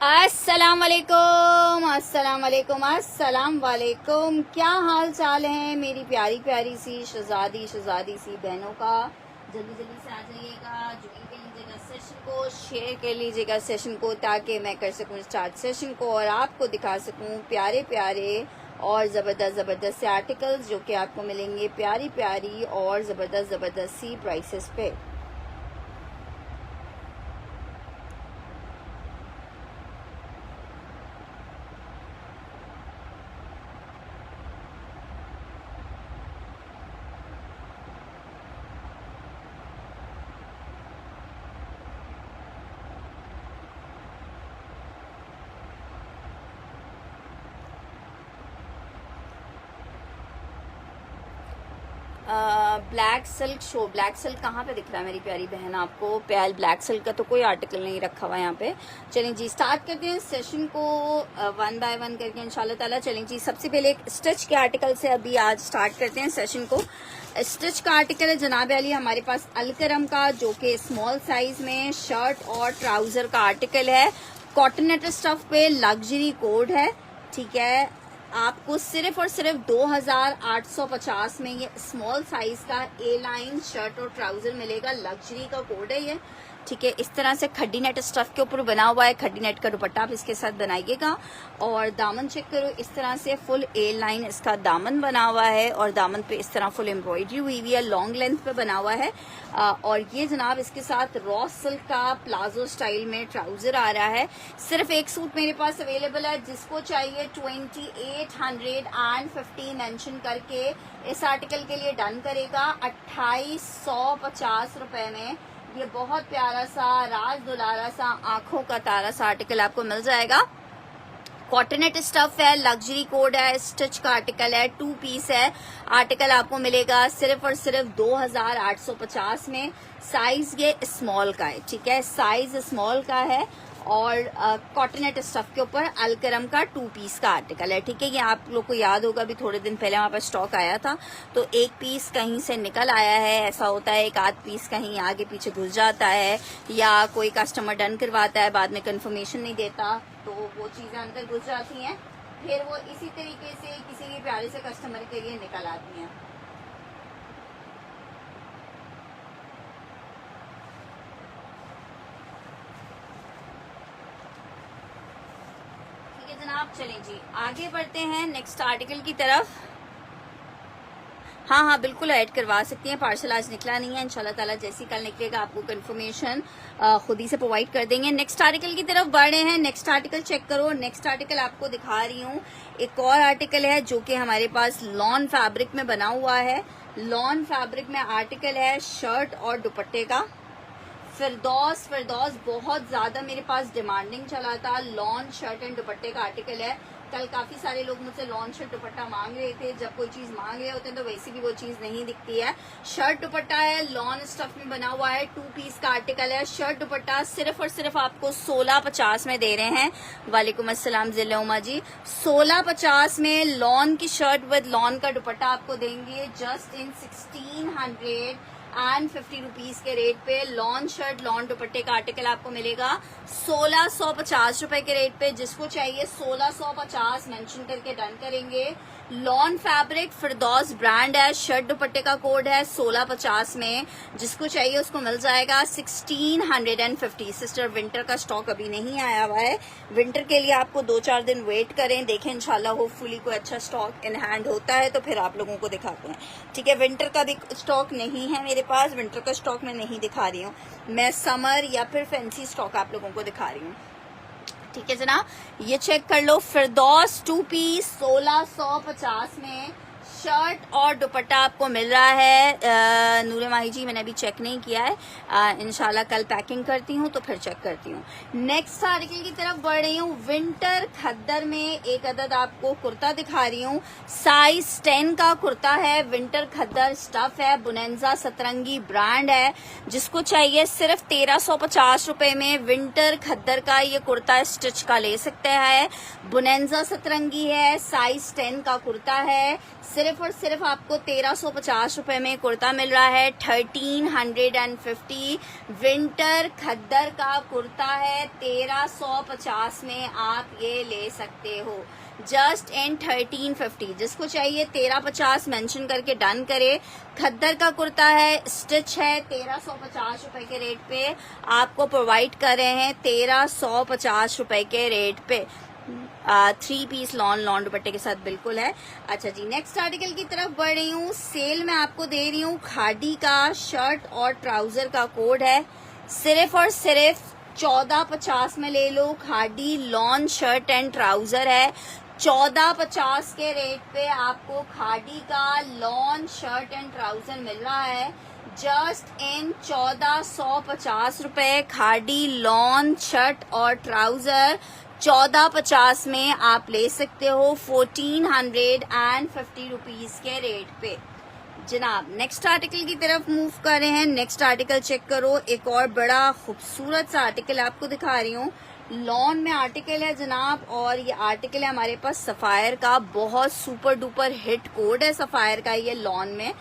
अस्सलाम वालेकुम, अस्सलाम वालेकुम, अस्सलाम वालेकुम। क्या हाल चाल है मेरी प्यारी प्यारी सी शहजादी सी बहनों का। जल्दी जल्दी से आ जाइएगा, ज्वाइन कर लीजिएगा सेशन को, शेयर कर लीजिएगा सेशन को, ताकि मैं कर सकूं स्टार्ट सेशन को और आपको दिखा सकूं प्यारे प्यारे और ज़बरदस्त से आर्टिकल्स जो कि आपको मिलेंगे प्यारी प्यारी और ज़बरदस्त सी प्राइसेस पे। Black silk show, black silk कहाँ पे दिख रहा है मेरी प्यारी बहन आपको? प्याल ब्लैक सिल्क का तो कोई आर्टिकल नहीं रखा हुआ यहाँ पे। चलें जी, स्टार्ट करते हैं सेशन को वन बाय वन करके इंशाल्लाह ताला। चलें जी, सबसे पहले एक स्टिच के आर्टिकल से अभी आज स्टार्ट करते हैं सेशन को। स्टिच का आर्टिकल है जनाब अली हमारे पास अलकरम का, जो कि स्मॉल साइज में शर्ट और ट्राउजर का आर्टिकल है। कॉटनेट स्टफ पे लग्जरी कोड है, ठीक है। आपको सिर्फ और सिर्फ 2850 में ये स्मॉल साइज का ए लाइन शर्ट और ट्राउजर मिलेगा। लग्जरी का कोड है ये, ठीक है। इस तरह से खड्डी नेट स्टफ के ऊपर बना हुआ है। खड्डी नेट का दुपट्टा आप इसके साथ बनाइएगा और दामन चेक करो, इस तरह से फुल ए लाइन इसका दामन बना हुआ है और दामन पे इस तरह फुल एम्ब्रॉयडरी हुई हुई है, लॉन्ग लेंथ पे बना हुआ है। और ये जनाब इसके साथ रॉ सिल्क का प्लाजो स्टाइल में ट्राउजर आ रहा है। सिर्फ एक सूट मेरे पास अवेलेबल है, जिसको चाहिए 2850 मेंशन करके इस आर्टिकल के लिए डन करेगा 2850 रुपए में। ये बहुत प्यारा सा राज दुलारा सा आंखों का तारा सा आर्टिकल आपको मिल जाएगा। कॉटनेट स्टफ है, लग्जरी कोड है, स्टिच का आर्टिकल है, 2 पीस है। आर्टिकल आपको मिलेगा सिर्फ और सिर्फ 2850 में। साइज ये स्मॉल का है, ठीक है, साइज स्मॉल का है और कॉटनेट स्टफ के ऊपर अलकरम का 2 पीस का आर्टिकल है, ठीक है। ये आप लोग को याद होगा अभी थोड़े दिन पहले हमारे पास स्टॉक आया था, तो एक पीस कहीं से निकल आया है, ऐसा होता है। एक आध पीस कहीं आगे पीछे घुस जाता है या कोई कस्टमर डन करवाता है, बाद में कंफर्मेशन नहीं देता, तो वो चीजें अंदर घुस जाती हैं, फिर वो इसी तरीके से किसी भी प्यारे से कस्टमर के लिए निकल आती हैं। जनाब चलें जी, आगे बढ़ते हैं नेक्स्ट आर्टिकल की तरफ। हाँ, बिल्कुल ऐड करवा सकती हैं। पार्सल आज निकला नहीं है, इंशाल्लाह ताला जैसी कल निकलेगा आपको कंफर्मेशन खुद ही से प्रोवाइड कर देंगे। नेक्स्ट आर्टिकल की तरफ बढ़ रहे हैं। नेक्स्ट आर्टिकल चेक करो। नेक्स्ट आर्टिकल आपको दिखा रही हूँ, एक और आर्टिकल है जो कि हमारे पास लॉन फैब्रिक में बना हुआ है। लॉन फैब्रिक में आर्टिकल है शर्ट और दुपट्टे का। फिरदौस बहुत ज्यादा मेरे पास डिमांडिंग चला था। लॉन शर्ट एंड दुपट्टे का आर्टिकल है। कल काफी सारे लोग मुझसे लॉन शर्ट दुपट्टा मांग रहे थे। जब कोई चीज मांग रहे होते हैं तो वैसे भी वो चीज नहीं दिखती है। शर्ट दुपट्टा है, लॉन स्टफ में बना हुआ है, 2 पीस का आर्टिकल है। शर्ट दुपट्टा सिर्फ और सिर्फ आपको 1650 में दे रहे हैं। वालेकुम अस्सलाम जिल्ला उमा जी, 1650 में लॉन की शर्ट विद लॉन का दुपट्टा आपको देंगे जस्ट इन 1650 रुपीज के रेट पे। लॉन शर्ट लॉन दुपट्टे का आर्टिकल आपको मिलेगा 1650 रुपए के रेट पे। जिसको चाहिए 1650 मेंशन करके डन करेंगे। लॉन फैब्रिक फिरदौस ब्रांड है, शर्ट दुपट्टे का कोड है 1650 में। जिसको चाहिए उसको मिल जाएगा 1650। सिस्टर विंटर का स्टॉक अभी नहीं आया हुआ है, विंटर के लिए आपको 2-4 दिन वेट करें। देखें इंशाल्लाह होपफुली कोई अच्छा स्टॉक इन हैंड होता है तो फिर आप लोगों को दिखाते हैं, ठीक है। विंटर का भी स्टॉक नहीं है मेरे पास, विंटर का स्टॉक मैं नहीं दिखा रही हूँ, मैं समर या फिर फैंसी स्टॉक आप लोगों को दिखा रही हूँ, ठीक है जनाब। ये चेक कर लो, फिरदौस 2 पीस 1650 में शर्ट और दुपट्टा आपको मिल रहा है। नूरे माही जी मैंने अभी चेक नहीं किया है, इंशाल्लाह कल पैकिंग करती हूँ तो फिर चेक करती हूँ। नेक्स्ट आर्टिकल की तरफ बढ़ रही हूँ। विंटर खद्दर में एक अदद आपको कुर्ता दिखा रही हूँ। साइज 10 का कुर्ता है, विंटर खद्दर स्टफ है, बुनेंजा सतरंगी ब्रांड है। जिसको चाहिए सिर्फ 1350 रुपए में विंटर खद्दर का ये कुर्ता स्टिच का ले सकते हैं। बुनेंजा सतरंगी है, साइज 10 का कुर्ता है, सिर्फ और सिर्फ आपको 1350 रुपए में कुर्ता मिल रहा है। 1350 विंटर खद्दर का कुर्ता है। 1350 में आप ये ले सकते हो जस्ट इन 1350। जिसको चाहिए 1350 मेंशन करके डन करे। खद्दर का कुर्ता है, स्टिच है, 1350 रुपए के रेट पे आपको प्रोवाइड कर रहे हैं। 1350 रुपए के रेट पे 3 पीस लॉन दुपट्टे के साथ बिल्कुल है। अच्छा जी, नेक्स्ट आर्टिकल की तरफ बढ़ रही हूँ। सेल में आपको दे रही हूँ खादी का शर्ट और ट्राउजर का कोड है। सिर्फ और सिर्फ 1450 में ले लो। Khaadi lawn shirt and trouser है। 1450 के रेट पे आपको खादी का लॉन शर्ट एंड ट्राउजर मिल रहा है जस्ट इन 1450 रुपए। खादी लॉन शर्ट और ट्राउजर 1450 में आप ले सकते हो 1450 रुपीज के रेट पे। जनाब नेक्स्ट आर्टिकल की तरफ मूव कर रहे हैं। नेक्स्ट आर्टिकल चेक करो। एक और बड़ा खूबसूरत सा आर्टिकल आपको दिखा रही हूँ। लॉन में आर्टिकल है जनाब, और ये आर्टिकल है हमारे पास सफायर का। बहुत सुपर डुपर हिट कोड है सफायर का ये लॉन में,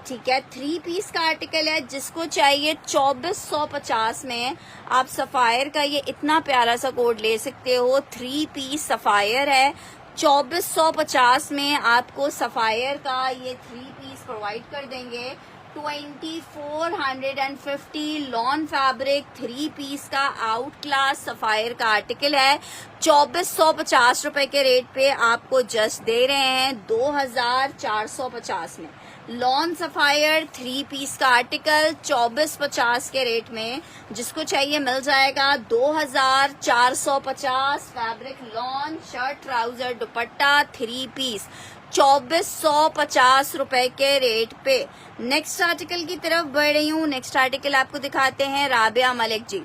ठीक है। 3 पीस का आर्टिकल है। जिसको चाहिए 2450 में आप सफायर का ये इतना प्यारा सा कोड ले सकते हो। 3 पीस सफायर है। 2450 में आपको सफायर का ये 3 पीस प्रोवाइड कर देंगे। 2450 लॉन फैब्रिक 3 पीस का आउट क्लास सफायर का आर्टिकल है। 2450 रुपए के रेट पे आपको जस्ट दे रहे हैं 2450 में। लॉन सफायर 3 पीस का आर्टिकल 2450 के रेट में। जिसको चाहिए मिल जाएगा 2450। Fabric lawn shirt trouser dupatta 3 piece 2450 रुपए के रेट पे। नेक्स्ट आर्टिकल की तरफ बढ़ रही हूँ। नेक्स्ट आर्टिकल आपको दिखाते हैं। राबिया मलिक जी,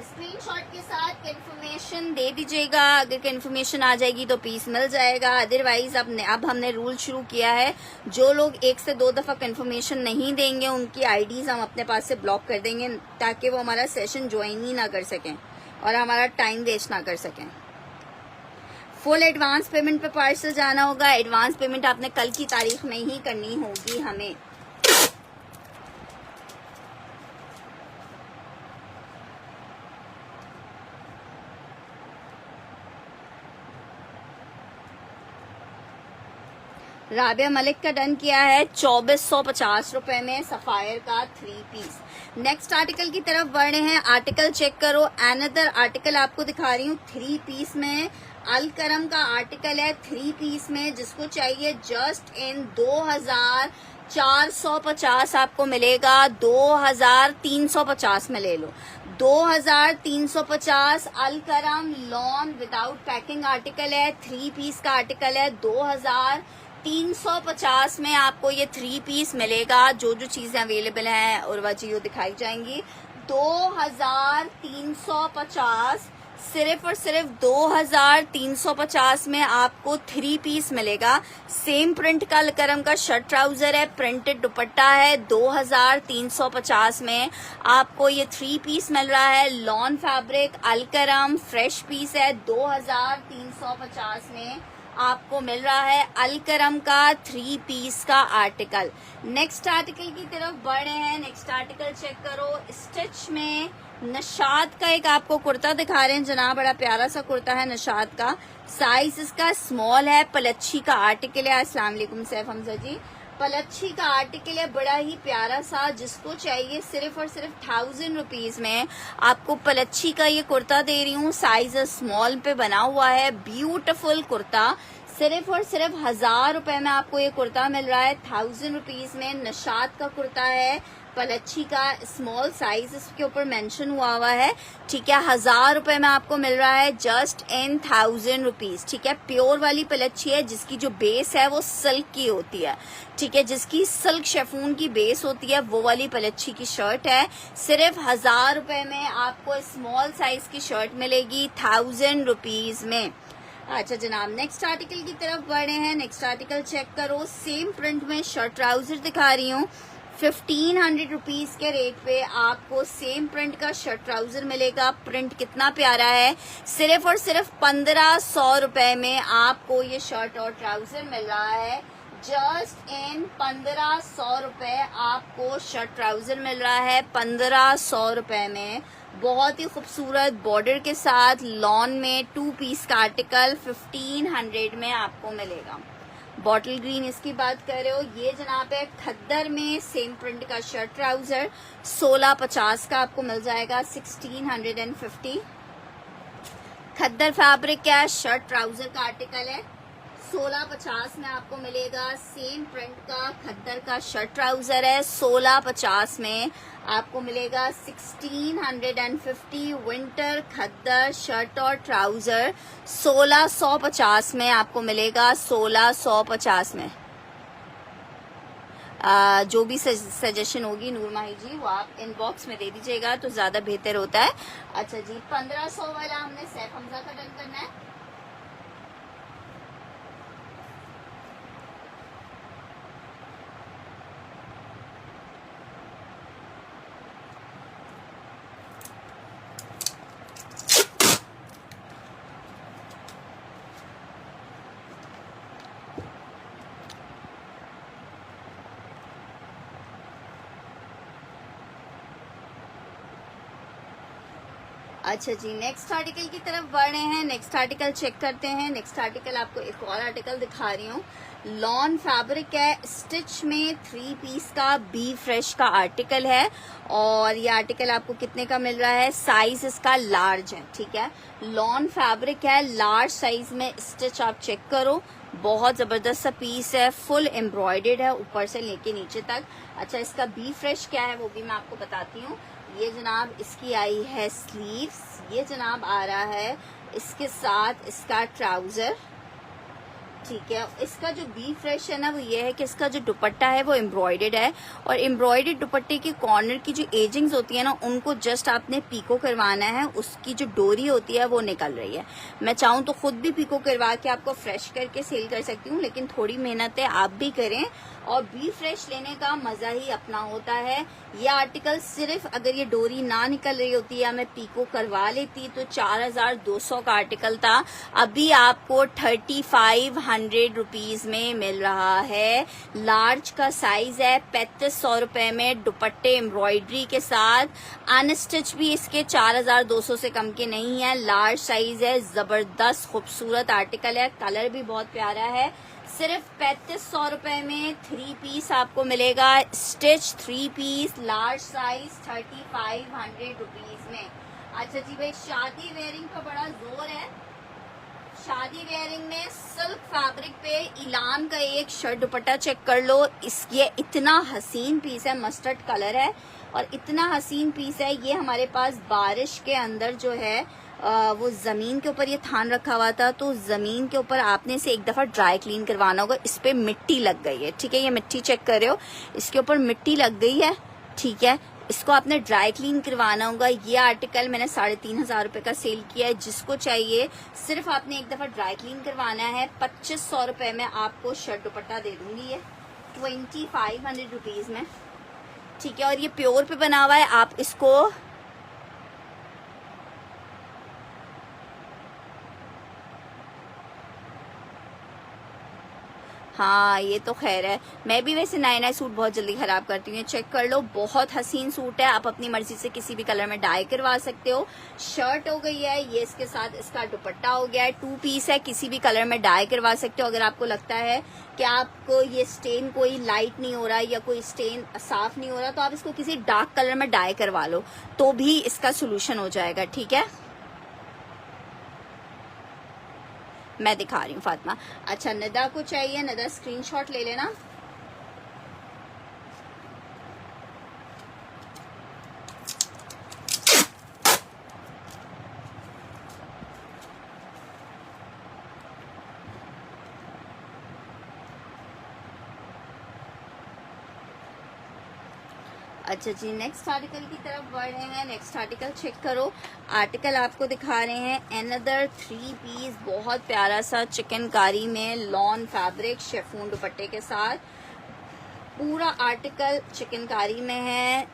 स्क्रीनशॉट के साथ कंफर्मेशन दे दीजिएगा। अगर कंफर्मेशन आ जाएगी तो पीस मिल जाएगा, अदरवाइज अब हमने रूल शुरू किया है। जो लोग 1 से 2 दफा कंफर्मेशन नहीं देंगे उनकी आईडीज हम अपने पास से ब्लॉक कर देंगे, ताकि वो हमारा सेशन ज्वाइन ही ना कर सकें और हमारा टाइम वेस्ट ना कर सकें। फुल एडवांस पेमेंट पे पार्सल जाना होगा। एडवांस पेमेंट आपने कल की तारीख में ही करनी होगी हमें। राबिया मलिक का डन किया है 2450 रुपए में सफायर का 3 पीस। नेक्स्ट आर्टिकल की तरफ बढ़ रहे हैं। आर्टिकल चेक करो। अनदर आर्टिकल आपको दिखा रही हूँ 3 पीस में। अल करम का आर्टिकल है 3 पीस में। जिसको चाहिए जस्ट इन 2450 आपको मिलेगा। 2350 में ले लो। 2350 अल करम लॉन विदाउट पैकिंग आर्टिकल है। 3 पीस का आर्टिकल है। 2350 में आपको ये 3 पीस मिलेगा। जो जो चीजें अवेलेबल हैं और वह जी दिखाई जाएंगी। 2350 सिर्फ और सिर्फ 2350 में आपको 3 पीस मिलेगा। सेम प्रिंट का अलकरम का शर्ट ट्राउजर है, प्रिंटेड दुपट्टा है। 2350 में आपको ये 3 पीस मिल रहा है। Lawn fabric Alkaram fresh piece है। 2350 में आपको मिल रहा है अलकरम का 3 पीस का आर्टिकल। नेक्स्ट आर्टिकल की तरफ बढ़ रहे हैं। नेक्स्ट आर्टिकल चेक करो। स्टिच में नशाद का एक आपको कुर्ता दिखा रहे हैं जनाब। बड़ा प्यारा सा कुर्ता है नशाद का। साइज इसका स्मॉल है। पलच्छी का आर्टिकल है। अस्सलाम वालेकुम सैफ हमजा जी। पलच्छी का आर्टिकल है, बड़ा ही प्यारा सा। जिसको चाहिए सिर्फ और सिर्फ 1000 रुपीज में आपको पलच्छी का ये कुर्ता दे रही हूँ। साइज स्मॉल पे बना हुआ है। ब्यूटीफुल कुर्ता। सिर्फ और सिर्फ 1000 रुपए में आपको ये कुर्ता मिल रहा है। 1000 रुपीज में नशाद का कुर्ता है। पलच्छी का स्मॉल साइज इसके ऊपर मेंशन हुआ है, ठीक है। 1000 रुपए में आपको मिल रहा है जस्ट इन 1000 रुपीज, ठीक है। प्योर वाली पलच्छी है जिसकी जो बेस है वो सिल्क की होती है, ठीक है। जिसकी सिल्क शेफून की बेस होती है वो वाली पलच्छी की शर्ट है। सिर्फ 1000 रुपए में आपको स्मॉल साइज की शर्ट मिलेगी 1000 रुपीज में। अच्छा जनाब, नेक्स्ट आर्टिकल की तरफ बढ़े हैं। नेक्स्ट आर्टिकल चेक करो। सेम प्रिंट में शर्ट ट्राउजर दिखा रही हूँ। 1500 रुपीज के रेट पे आपको सेम प्रिंट का शर्ट ट्राउजर मिलेगा। प्रिंट कितना प्यारा है। सिर्फ और सिर्फ 1500 रुपए में आपको ये शर्ट और ट्राउजर मिल रहा है। जस्ट इन 1500 रुपए आपको शर्ट ट्राउजर मिल रहा है 1500 रुपए में। बहुत ही खूबसूरत बॉर्डर के साथ लॉन में 2 पीस का आर्टिकल 1500 में आपको मिलेगा। बॉटल ग्रीन इसकी बात कर रहे हो, ये जनाब है खद्दर में सेम प्रिंट का शर्ट ट्राउजर 1650 का आपको मिल जाएगा 1650। खद्दर फैब्रिक का शर्ट ट्राउजर का आर्टिकल है 1650 में आपको मिलेगा। सेम प्रिंट का खद्दर का शर्ट ट्राउजर है 1650 में आपको मिलेगा 1650। विंटर खद्दर शर्ट और ट्राउजर 1650 में आपको मिलेगा 1650 में। जो भी सजेशन होगी नूर माही जी वो आप इनबॉक्स में दे दीजिएगा तो ज्यादा बेहतर होता है। अच्छा जी 1500 वाला हमने सैफ हमजा का डन करना है। अच्छा जी नेक्स्ट आर्टिकल की तरफ बढ़ रहे हैं। नेक्स्ट आर्टिकल चेक करते हैं। नेक्स्ट आर्टिकल आपको एक और आर्टिकल दिखा रही हूँ। लॉन फैब्रिक है, स्टिच में 3 पीस का बी फ्रेश का आर्टिकल है और ये आर्टिकल आपको कितने का मिल रहा है? साइज इसका लार्ज है, ठीक है। लॉन फैब्रिक है, लार्ज साइज में स्टिच आप चेक करो, बहुत जबरदस्त सा पीस है, फुल एम्ब्रॉयडर्ड है ऊपर से लेके नीचे तक। अच्छा इसका बी फ्रेश क्या है वो भी मैं आपको बताती हूँ। ये जनाब इसकी आई है स्लीव्स, ये जनाब आ रहा है इसके साथ इसका ट्राउजर, ठीक है। इसका जो बी फ्रेश है ना वो ये है कि इसका जो दुपट्टा है वो एम्ब्रॉयडर्ड है और एम्ब्रॉयडर्ड दुपट्टे के कॉर्नर की जो एजिंग्स होती है ना उनको जस्ट आपने पीको करवाना है, उसकी जो डोरी होती है वो निकल रही है। मैं चाहूँ तो खुद भी पीको करवा के आपको फ्रेश करके सेल कर सकती हूँ, लेकिन थोड़ी मेहनत है, आप भी करें और बी फ्रेश लेने का मजा ही अपना होता है। ये आर्टिकल सिर्फ अगर ये डोरी ना निकल रही होती या मैं पीको करवा लेती तो 4200 का आर्टिकल था, अभी आपको 3500 रुपीज में मिल रहा है। लार्ज का साइज है 3500 रुपए में, दुपट्टे एम्ब्रॉयडरी के साथ, अनस्टिच भी इसके 4200 से कम के नहीं है। लार्ज साइज है, जबरदस्त खूबसूरत आर्टिकल है, कलर भी बहुत प्यारा है। सिर्फ 3500 रुपए में 3 पीस आपको मिलेगा, stitch 3 piece large size 3500 rupees में। अच्छा जी भाई शादी वेयरिंग का बड़ा जोर है। शादी वेयरिंग में सिल्क फैब्रिक पे इलान का एक शर्ट दुपट्टा चेक कर लो। ये इतना हसीन पीस है, मस्टर्ड कलर है और इतना हसीन पीस है। ये हमारे पास बारिश के अंदर जो है वो जमीन के ऊपर ये थान रखा हुआ था, तो जमीन के ऊपर आपने इसे एक दफा ड्राई क्लीन करवाना होगा। इस पे मिट्टी लग गई है, ठीक है, ये मिट्टी चेक कर रहे हो, इसके ऊपर मिट्टी लग गई है, ठीक है। इसको आपने ड्राई क्लीन करवाना होगा। ये आर्टिकल मैंने 3500 रुपए का सेल किया है। जिसको चाहिए सिर्फ आपने एक दफा ड्राई क्लीन करवाना है। 2500 रुपए में आपको शर्ट दुपट्टा दे दूंगी ये 2500 रुपीज में, ठीक है। और ये प्योर पे बना हुआ है, आप इसको हाँ ये तो खैर है, मैं भी वैसे नए नए सूट बहुत जल्दी खराब करती हूँ। चेक कर लो, बहुत हसीन सूट है, आप अपनी मर्जी से किसी भी कलर में डाई करवा सकते हो। शर्ट हो गई है, ये इसके साथ इसका दुपट्टा हो गया है, 2 पीस है, किसी भी कलर में डाई करवा सकते हो। अगर आपको लगता है कि आपको ये स्टेन कोई लाइट नहीं हो रहा या कोई स्टेन साफ नहीं हो रहा तो आप इसको किसी डार्क कलर में डाई करवा लो तो भी इसका सोल्यूशन हो जाएगा, ठीक है। मैं दिखा रही हूँ फातिमा। अच्छा नदा को चाहिए, नदा स्क्रीनशॉट ले लेना। अच्छा जी नेक्स्ट आर्टिकल की तरफ बढ़ रहे हैं। नेक्स्ट आर्टिकल चेक करो। आर्टिकल आपको दिखा रहे हैं अनदर 3 पीस, बहुत प्यारा सा चिकनकारी में लॉन फैब्रिक शेफून दुपट्टे के साथ। पूरा आर्टिकल चिकनकारी में है,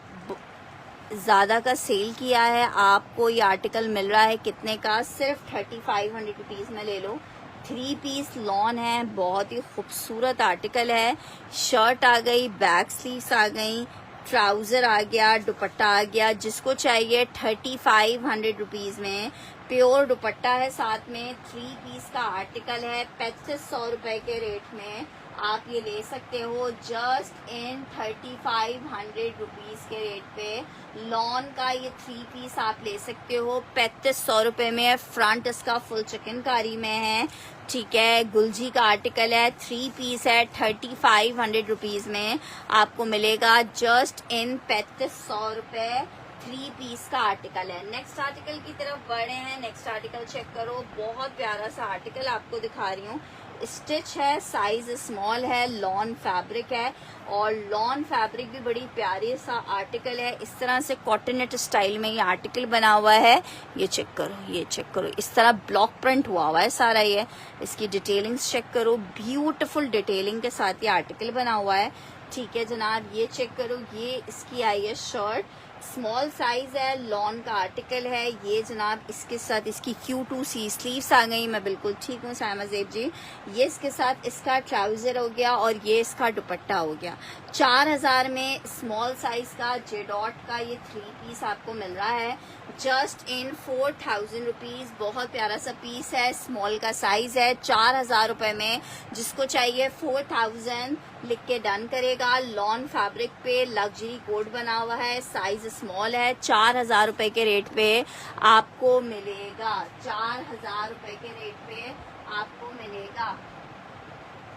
ज्यादा का सेल किया है। आपको ये आर्टिकल मिल रहा है कितने का? सिर्फ 3500 रुपीज में ले लो। 3 पीस लॉन है, बहुत ही खूबसूरत आर्टिकल है। शर्ट आ गई, बैक स्लीव्स आ गई, ट्राउजर आ गया, दुपट्टा आ गया। जिसको चाहिए 3500 रुपीज में प्योर दुपट्टा है, साथ में 3 पीस का आर्टिकल है। 3500 रुपए के रेट में आप ये ले सकते हो, जस्ट इन 3500 रुपीज के रेट पे लॉन का ये 3 पीस आप ले सकते हो 3500 रुपए में। फ्रंट इसका फुल चिकनकारी में है, ठीक है। गुलजी का आर्टिकल है, 3 पीस है, 3500 रुपीज में आपको मिलेगा, जस्ट इन 3500 रुपए 3 पीस का आर्टिकल है। नेक्स्ट आर्टिकल की तरफ बढ़े हैं। नेक्स्ट आर्टिकल चेक करो, बहुत प्यारा सा आर्टिकल आपको दिखा रही हूँ। स्टिच है, साइज स्मॉल है, लॉन फैब्रिक है और लॉन फैब्रिक भी बड़ी प्यारी सा आर्टिकल है। इस तरह से कॉटनेट स्टाइल में ये आर्टिकल बना हुआ है। ये चेक करो, ये चेक करो, इस तरह ब्लॉक प्रिंट हुआ है सारा। ये इसकी डिटेलिंग्स चेक करो, ब्यूटीफुल डिटेलिंग के साथ ये आर्टिकल बना हुआ है, ठीक है जनाब। ये चेक करो, ये इसकी आई है शर्ट, स्मॉल साइज है, लॉन का आर्टिकल है ये जनाब। इसके साथ इसकी Q2C स्लीव्स आ गई। मैं बिल्कुल ठीक हूँ सायमा ज़ेब जी। ये इसके साथ इसका ट्राउजर हो गया और ये इसका दुपट्टा हो गया। 4000 में स्मॉल साइज का जेडॉट का ये 3 पीस आपको मिल रहा है, जस्ट इन 4000 रुपीज। बहुत प्यारा सा पीस है, स्मॉल का साइज है, 4000 रुपए में। जिसको चाहिए 4000 लिख के डन करेगा। लॉन फैब्रिक पे लग्जरी कोड बना हुआ है, साइज स्मॉल है, 4000 रुपए के रेट पे आपको मिलेगा, 4000 रुपए के रेट पे आपको मिलेगा।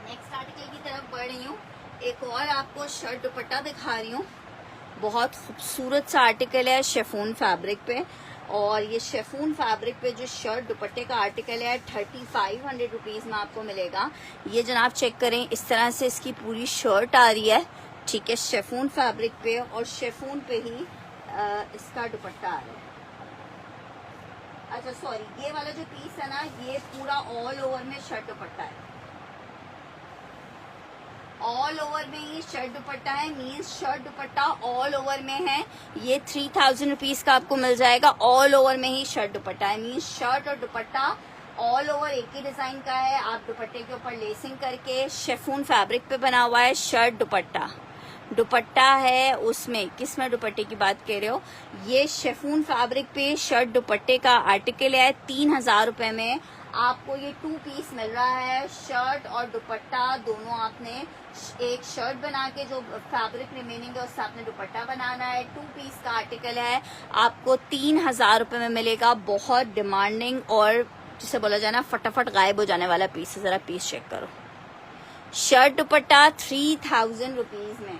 नेक्स्ट आर्टिकल की तरफ बढ़ रही हूँ, एक और आपको शर्ट दुपट्टा दिखा रही हूँ। बहुत खूबसूरत सा आर्टिकल है शेफून फैब्रिक पे, और ये शेफून फैब्रिक पे जो शर्ट दुपट्टे का आर्टिकल है 3500 रुपीज में आपको मिलेगा। ये जनाब चेक करें, इस तरह से इसकी पूरी शर्ट आ रही है, ठीक है, शेफून फैब्रिक पे, और शेफून पे ही इसका दुपट्टा आ रहा है। अच्छा सॉरी, ये वाला जो पीस है ना, ये पूरा ऑल ओवर में शर्ट दुपट्टा है, ऑल ओवर में ये शर्ट दुपट्टा है, मीन्स शर्ट दुपट्टा ऑल ओवर में है। ये 3000 रुपीज का आपको मिल जाएगा, ऑल ओवर में ही शर्ट दुपट्टा है, मीन्स शर्ट और दुपट्टा ऑल ओवर एक ही डिजाइन का है। आप दुपट्टे के ऊपर लेसिंग करके शेफून फैब्रिक पे बना हुआ है शर्ट दुपट्टा। दुपट्टा है उसमें, किस में दुपट्टे की बात कर रहे हो, ये शेफून फैब्रिक पे शर्ट दुपट्टे का आर्टिकल है। 3000 रुपए में आपको ये 2 पीस मिल रहा है, शर्ट और दुपट्टा दोनों। आपने एक शर्ट बना के जो फैब्रिक रिमेनिंग है उससे आपने दुपट्टा बनाना है। 2 पीस का आर्टिकल है, आपको 3000 रुपए में मिलेगा। बहुत डिमांडिंग और जिसे बोला जाए ना फटाफट गायब हो जाने वाला पीस है। जरा पीस चेक करो, शर्ट दुपट्टा 3000 रुपीज में।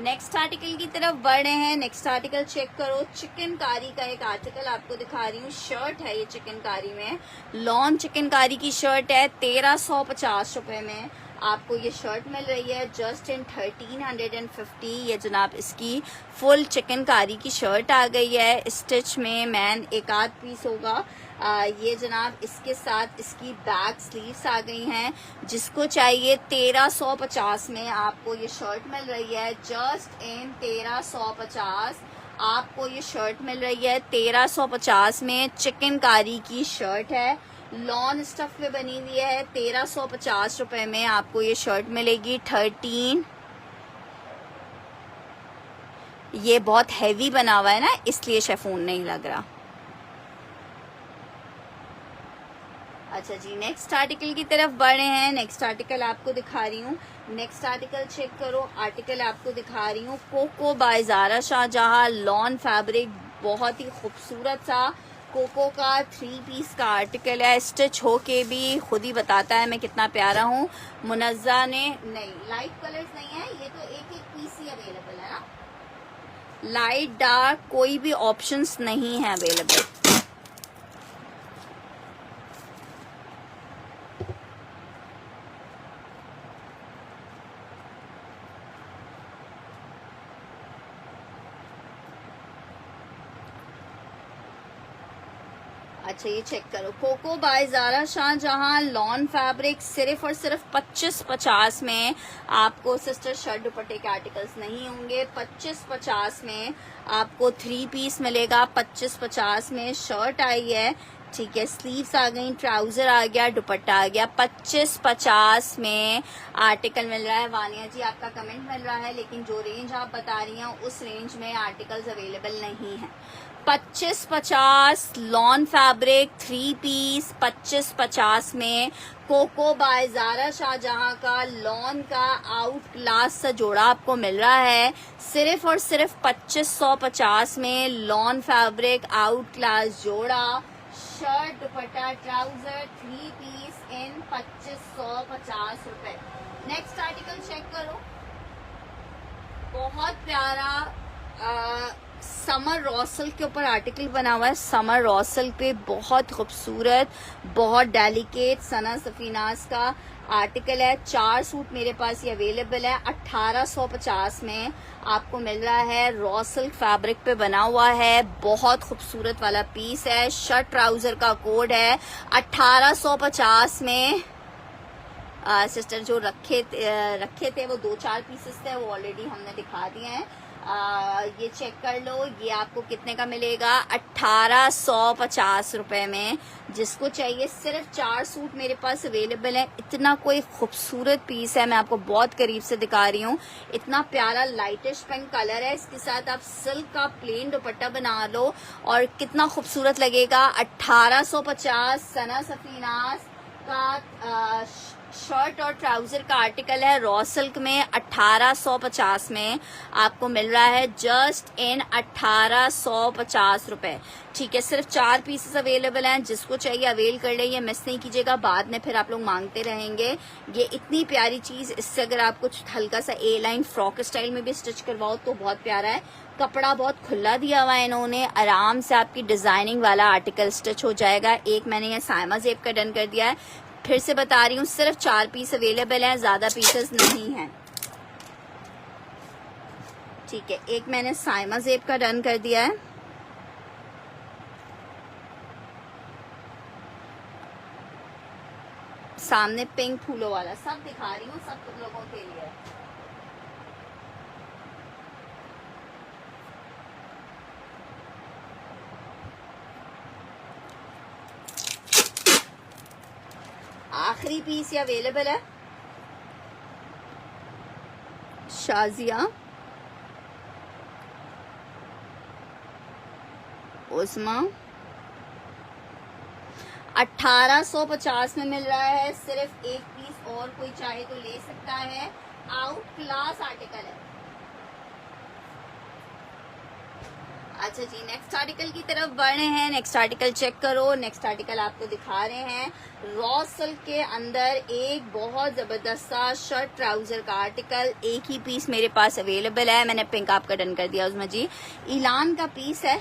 नेक्स्ट आर्टिकल की तरफ बढ़ रहे हैं। नेक्स्ट आर्टिकल चेक करो, चिकनकारी का एक आर्टिकल आपको दिखा रही हूँ। शर्ट है ये चिकनकारी में, लॉन चिकनकारी की शर्ट है। 1350 रुपए में आपको ये शर्ट मिल रही है, जस्ट इन 1350। ये जनाब इसकी फुल चिकनकारी की शर्ट आ गई है, स्टिच में मैन एक आध पीस होगा। ये जनाब इसके साथ इसकी बैक स्लीव्स आ गई हैं। जिसको चाहिए 1350 में आपको ये शर्ट मिल रही है, जस्ट इन 1350 आपको ये शर्ट मिल रही है। 1350 में चिकनकारी की शर्ट है, लॉन स्टफ में बनी हुई है। 1350 रुपए में आपको ये शर्ट मिलेगी। 13, ये बहुत हैवी बना हुआ है ना, इसलिए शेफून नहीं लग रहा। अच्छा जी, नेक्स्ट आर्टिकल की तरफ बढ़े हैं। नेक्स्ट आर्टिकल आपको दिखा रही हूँ। नेक्स्ट आर्टिकल चेक करो, आर्टिकल आपको दिखा रही हूँ Coco by Zara Shahjahan, lawn fabric, बहुत ही खूबसूरत सा कोको का 3 पीस का आर्टिकल है। स्टिच हो के भी खुद ही बताता है मैं कितना प्यारा हूँ। मुनज़्ज़ा ने नहीं, लाइट कलर्स नहीं है, ये तो एक एक पीस ही अवेलेबल है ना, लाइट डार्क कोई भी ऑप्शंस नहीं है अवेलेबल। अच्छा ये चेक करो, Coco by Zara Shahjahan, lawn fabric, सिर्फ और सिर्फ 2550 में आपको सिस्टर शर्ट दुपट्टे के आर्टिकल्स नहीं होंगे। 2550 में आपको 3 पीस मिलेगा। 2550 में शर्ट आई है, ठीक है, स्लीव्स आ गई, ट्राउजर आ गया, दुपट्टा आ गया। 25-50 में आर्टिकल मिल रहा है। वानिया जी आपका कमेंट मिल रहा है, लेकिन जो रेंज आप बता रही हैं उस रेंज में आर्टिकल्स अवेलेबल नहीं है। 25-50 लॉन फैब्रिक 3 पीस 25-50 में कोको बाय ज़ारा शाहजहां का लॉन का आउट क्लास सा जोड़ा आपको मिल रहा है। सिर्फ और सिर्फ 2550 में लॉन फैब्रिक आउट क्लास जोड़ा, शर्ट दुपट्टा ट्राउजर 3 पीस इन 2550 रुपए। नेक्स्ट आर्टिकल चेक करो, बहुत प्यारा समर रॉसल के ऊपर आर्टिकल बना हुआ है। समर रॉसल पे बहुत खूबसूरत, बहुत डेलिकेट सना सफीनाज का आर्टिकल है। 4 सूट मेरे पास ये अवेलेबल है। 1850 में आपको मिल रहा है। रॉसल फैब्रिक पे बना हुआ है, बहुत खूबसूरत वाला पीस है। शर्ट ट्राउजर का कोड है 1850 में। सिस्टर जो रखे थे वो 2-4 पीसेस थे, वो ऑलरेडी हमने दिखा दिए हैं। ये चेक कर लो, ये आपको कितने का मिलेगा? 1850 रुपए में। जिसको चाहिए, सिर्फ 4 सूट मेरे पास अवेलेबल है। इतना कोई खूबसूरत पीस है, मैं आपको बहुत करीब से दिखा रही हूँ। इतना प्यारा लाइटिश पिंक कलर है, इसके साथ आप सिल्क का प्लेन दुपट्टा बना लो और कितना खूबसूरत लगेगा। 1850 सना सफीनास का शर्ट और ट्राउजर का आर्टिकल है। रॉ सिल्क में 1850 में आपको मिल रहा है, जस्ट इन 1850 रुपए। ठीक है, सिर्फ 4 पीसेस अवेलेबल हैं। जिसको चाहिए अवेल कर ले, ये मिस नहीं कीजिएगा, बाद में फिर आप लोग मांगते रहेंगे। ये इतनी प्यारी चीज, इससे अगर आप कुछ हल्का सा ए लाइन फ्रॉक स्टाइल में भी स्टिच करवाओ तो बहुत प्यारा है। कपड़ा बहुत खुला दिया हुआ है इन्होंने, आराम से आपकी डिजाइनिंग वाला आर्टिकल स्टिच हो जाएगा। एक मैंने ये साइमा जेब का डन कर दिया है, फिर से बता रही हूँ, सिर्फ 4 पीस अवेलेबल हैं, ज्यादा पीसेस नहीं हैं। ठीक है, एक मैंने साइमा जेब का डन कर दिया है। सामने पिंक फूलों वाला, सब दिखा रही हूँ, सब तुम लोगों के लिए। आखिरी पीस ये अवेलेबल है। शाजिया, उस्मा, 1850 में मिल रहा है। सिर्फ 1 पीस, और कोई चाहे तो ले सकता है। आउट क्लास आर्टिकल है। अच्छा जी, नेक्स्ट आर्टिकल की तरफ बढ़ रहे हैं। नेक्स्ट आर्टिकल चेक करो। नेक्स्ट आर्टिकल आपको दिखा रहे हैं रॉ सिल्क के अंदर एक बहुत जबरदस्त सा शर्ट ट्राउजर का आर्टिकल। एक ही पीस मेरे पास अवेलेबल है, मैंने पिंक आपका डन कर दिया। उसमें जी इलान का पीस है।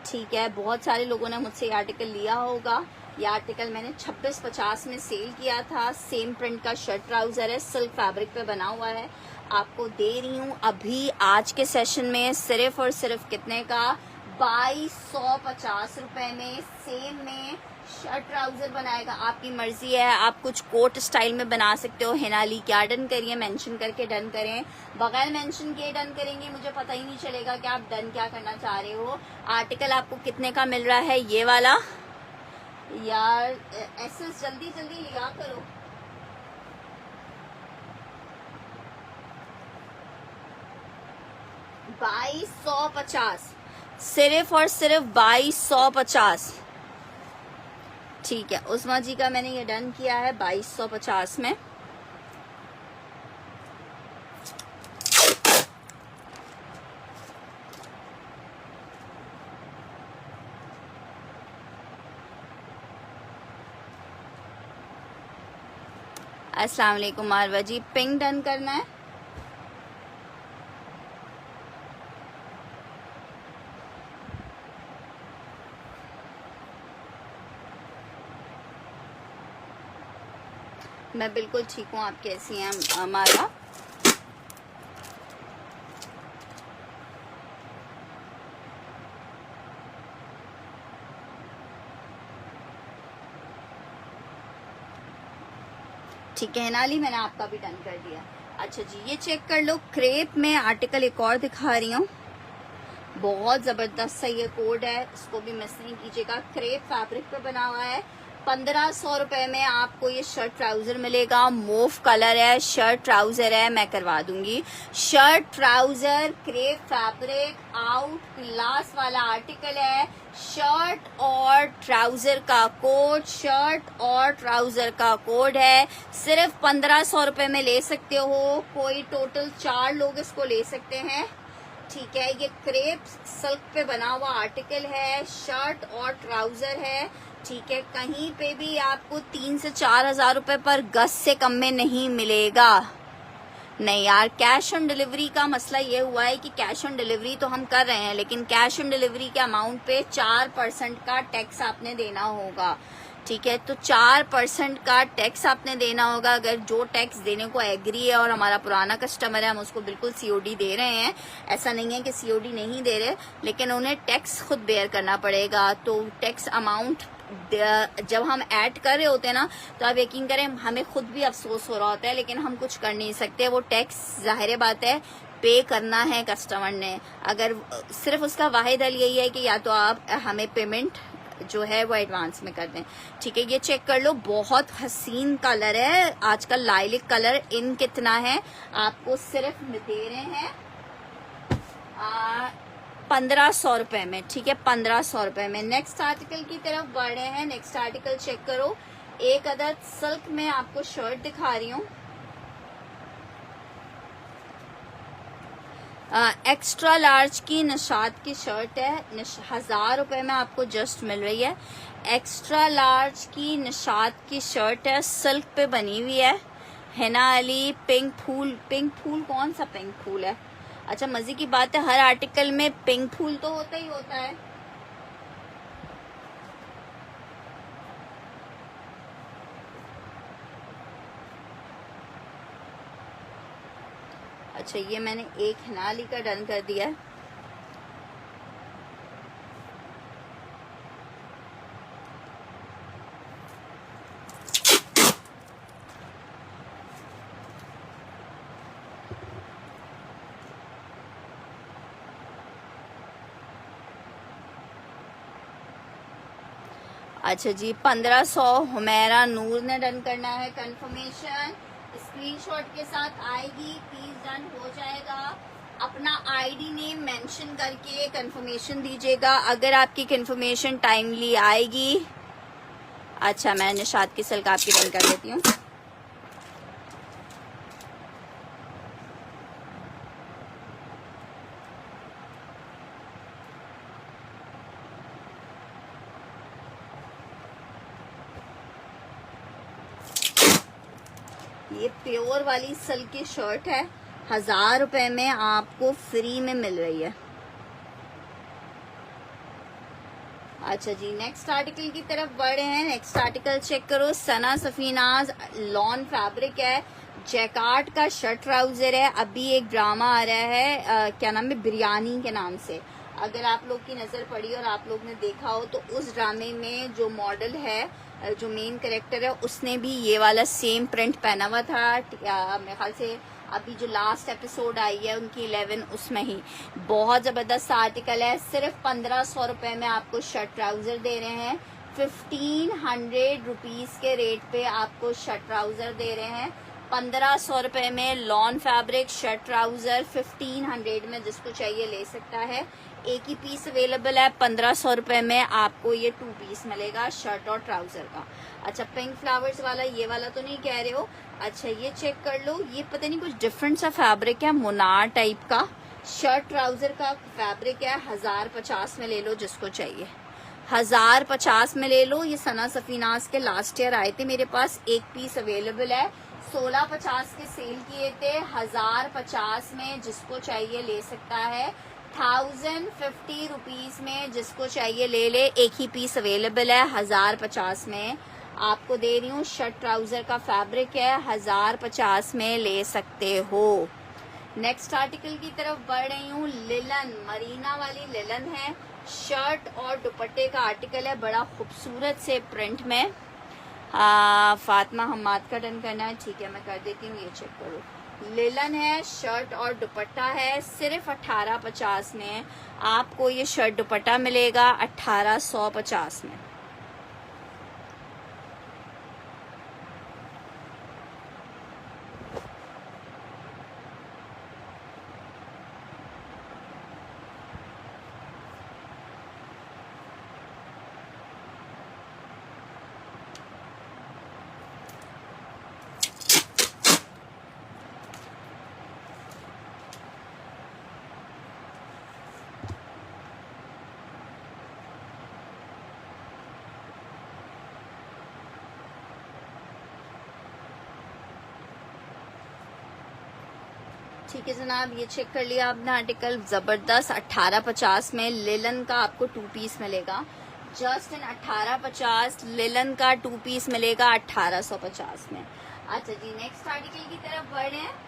ठीक है, बहुत सारे लोगों ने मुझसे ये आर्टिकल लिया होगा। ये आर्टिकल मैंने 2650 में सेल किया था। सेम प्रिंट का शर्ट ट्राउजर है, सिल्क फैब्रिक पे बना हुआ है। आपको दे रही हूँ अभी आज के सेशन में सिर्फ और सिर्फ कितने का? 2250 रुपए में। सेम में शर्ट ट्राउजर बनाएगा, आपकी मर्जी है। आप कुछ कोट स्टाइल में बना सकते हो। हिनाली क्या डन करिए, मेंशन करके डन करें। बगैर मेंशन किए डन करेंगे, मुझे पता ही नहीं चलेगा कि आप डन क्या करना चाह रहे हो। आर्टिकल आपको कितने का मिल रहा है? ये वाला यार एसेस जल्दी जल्दी लिया करो। $2250, सिर्फ और सिर्फ 2250। ठीक है, उस्मा जी का मैंने ये डन किया है 2250 में। अस्सलाम वालेकुम मारवा जी, पिंक डन करना है। मैं बिल्कुल ठीक हूँ, आप कैसी हैं मारवा? ठीक है हिनाली, मैंने आपका भी डन कर दिया। अच्छा जी, ये चेक कर लो, क्रेप में आर्टिकल एक और दिखा रही हूँ। बहुत जबरदस्त सा ये कोड है, इसको भी मिस नहीं कीजिएगा। क्रेप फैब्रिक पे बना हुआ है। 1500 रुपए में आपको ये शर्ट ट्राउजर मिलेगा। मूव कलर है, शर्ट ट्राउजर है, मैं करवा दूंगी। Shirt trouser crepe fabric out class वाला आर्टिकल है। शर्ट और ट्राउजर का कोड, शर्ट और ट्राउजर का कोड है। सिर्फ 1500 रुपए में ले सकते हो। कोई टोटल 4 लोग इसको ले सकते हैं, ठीक है। ये क्रेप सिल्क पे बना हुआ आर्टिकल है, शर्ट और ट्राउजर है, ठीक है। कहीं पे भी आपको 3 से 4 हजार रुपए पर गज से कम में नहीं मिलेगा। नहीं यार, कैश ऑन डिलीवरी का मसला ये हुआ है कि कैश ऑन डिलीवरी तो हम कर रहे हैं, लेकिन कैश ऑन डिलीवरी के अमाउंट पे 4% का टैक्स आपने देना होगा, ठीक है। तो 4% का टैक्स आपने देना होगा। अगर जो टैक्स देने को एग्री है और हमारा पुराना कस्टमर है, हम उसको बिल्कुल सीओडी दे रहे हैं। ऐसा नहीं है कि सीओडी नहीं दे रहे, लेकिन उन्हें टैक्स खुद बेयर करना पड़ेगा। तो टैक्स अमाउंट जब हम ऐड कर रहे होते हैं ना, तो आप यकीन करें हमें खुद भी अफसोस हो रहा होता है, लेकिन हम कुछ कर नहीं सकते। वो टैक्स जाहिर बात है पे करना है कस्टमर ने। अगर सिर्फ उसका वाहिद हल यही है कि या तो आप हमें पेमेंट जो है वो एडवांस में कर दें, ठीक है। ये चेक कर लो, बहुत हसीन कलर है आजकल, लाइलिक कलर। इन कितना है आपको सिर्फ दे रहे हैं 1500 रुपए में, ठीक है, 1500 रुपए में। नेक्स्ट आर्टिकल की तरफ बढ़ रहे हैं। नेक्स्ट आर्टिकल चेक करो। एक अदद सिल्क में आपको शर्ट दिखा रही हूँ। एक्स्ट्रा लार्ज की निशात की शर्ट है, 1000 रुपए में आपको जस्ट मिल रही है। एक्स्ट्रा लार्ज की निशात की शर्ट है, सिल्क पे बनी हुई है। हिना अली पिंक फूल, पिंक फूल कौन सा पिंक फूल है? अच्छा, मजे की बात है, हर आर्टिकल में पिंक फूल तो होता ही होता है। अच्छा, ये मैंने एक हिनाली का डन कर दिया है। अच्छा जी, 1500 हुमैरा नूर ने डन करना है। कंफर्मेशन स्क्रीनशॉट के साथ आएगी, प्लीज डन हो जाएगा। अपना आईडी नेम मेंशन करके कंफर्मेशन दीजिएगा अगर आपकी कंफर्मेशन टाइमली आएगी। अच्छा, मैं निशात की सिल्क आपकी डन कर देती हूँ। ये प्योर वाली सिल्क की शर्ट है, 1000 रुपए में आपको फ्री में मिल रही है। अच्छा जी, नेक्स्ट आर्टिकल की तरफ बढ़े हैं। नेक्स्ट आर्टिकल चेक करो। सना सफीनाज लॉन फैब्रिक है, जैकार्ड का शर्ट ट्राउजर है। अभी एक ड्रामा आ रहा है क्या नाम है, बिरयानी के नाम से। अगर आप लोग की नजर पड़ी और आप लोग ने देखा हो तो उस ड्रामे में जो मॉडल है, जो मेन कैरेक्टर है, उसने भी ये वाला सेम प्रिंट पहना हुआ था। मेरे ख्याल से अभी जो लास्ट एपिसोड आई है उनकी 11, उसमें ही। बहुत जबरदस्त आर्टिकल है। सिर्फ 1500 रुपए में आपको शर्ट ट्राउजर दे रहे हैं। 1500 रुपीज के रेट पे आपको शर्ट ट्राउजर दे रहे हैं। 1500 रुपए में लॉन फैब्रिक शर्ट ट्राउजर 1500 में जिसको चाहिए ले सकता है। एक ही पीस अवेलेबल है। 1500 रुपए में आपको ये 2 पीस मिलेगा शर्ट और ट्राउजर का। अच्छा, पिंक फ्लावर्स वाला ये वाला तो नहीं कह रहे हो? अच्छा, ये चेक कर लो। ये पता नहीं कुछ डिफरेंट सा फैब्रिक है, मुनार टाइप का शर्ट ट्राउजर का फैब्रिक है। 1050 में ले लो जिसको चाहिए, 1050 में ले लो। ये सना सफीनाज के लास्ट ईयर आए थे मेरे पास, एक पीस अवेलेबल है। 1650 के सेल किए थे, 1050 में जिसको चाहिए ले सकता है। 1050 रुपीज में जिसको चाहिए ले ले। एक ही पीस अवेलेबल है 1050 में आपको दे रही हूँ। शर्ट ट्राउजर का फैब्रिक है, 1050 में ले सकते हो। नेक्स्ट आर्टिकल की तरफ बढ़ रही हूँ। लिलन, मरीना वाली लिलन है, शर्ट और दुपट्टे का आर्टिकल है, बड़ा खूबसूरत से प्रिंट में। फातिमा हम्माद का डन करना है, ठीक है, मैं कर देती हूँ। ये चेक करो, लिलन है, शर्ट और दुपट्टा है, सिर्फ 1850 में आपको ये शर्ट दुपट्टा मिलेगा, 1850 में। ठीक है जनाब, ये चेक कर लिया आपने आर्टिकल, जबरदस्त 1850 में लिलन का आपको 2 पीस मिलेगा, जस्ट इन 1850 लिलन का 2 पीस मिलेगा 1850 में। अच्छा जी, नेक्स्ट आर्टिकल की तरफ बढ़े हैं।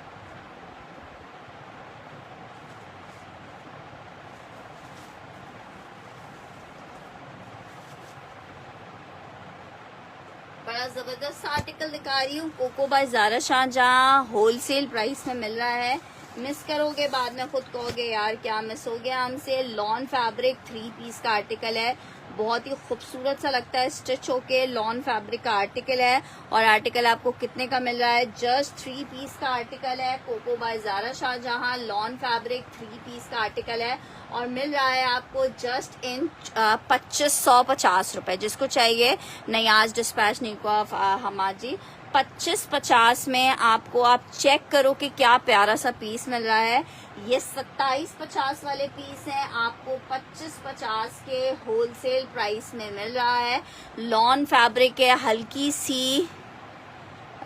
बड़ा जबरदस्त आर्टिकल दिखा रही हूँ, Coco by Zara Shahjahan, wholesale price में मिल रहा है। मिस करोगे बाद में खुद कहोगे यार क्या मिस हो गया हमसे। लॉन फैब्रिक 3 पीस का आर्टिकल है, बहुत ही खूबसूरत सा लगता है स्टिच होके, लॉन फैब्रिक का आर्टिकल है। और आर्टिकल आपको कितने का मिल रहा है, जस्ट 3 पीस का आर्टिकल है, Coco by Zara Shahjahan, lawn fabric 3 piece का आर्टिकल है और मिल रहा है आपको जस्ट इन 2550 रुपए। जिसको चाहिए, नहीं आज डिस्पैच नहीं हुआ हमाद जी, 2550 में आपको, आप चेक करो कि क्या प्यारा सा पीस मिल रहा है। ये 2750 वाले पीस हैं, आपको 2550 के होलसेल प्राइस में मिल रहा है। लॉन फैब्रिक है, हल्की सी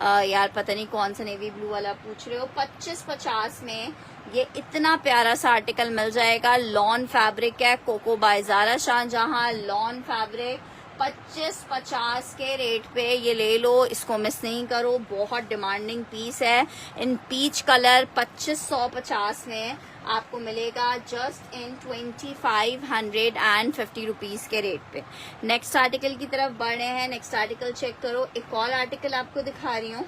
यार पता नहीं कौन सा नेवी ब्लू वाला पूछ रहे हो। 2550 में ये इतना प्यारा सा आर्टिकल मिल जाएगा। लॉन फैब्रिक है, Coco by Zara Shahjahan, lawn fabric 2550 के रेट पे ये ले लो, इसको मिस नहीं करो, बहुत डिमांडिंग पीस है। इन पीच कलर 2550 में आपको मिलेगा जस्ट इन 2550 रुपीज के रेट पे। नेक्स्ट आर्टिकल की तरफ बढ़ रहे हैं। नेक्स्ट आर्टिकल चेक करो, एक और आर्टिकल आपको दिखा रही हूँ।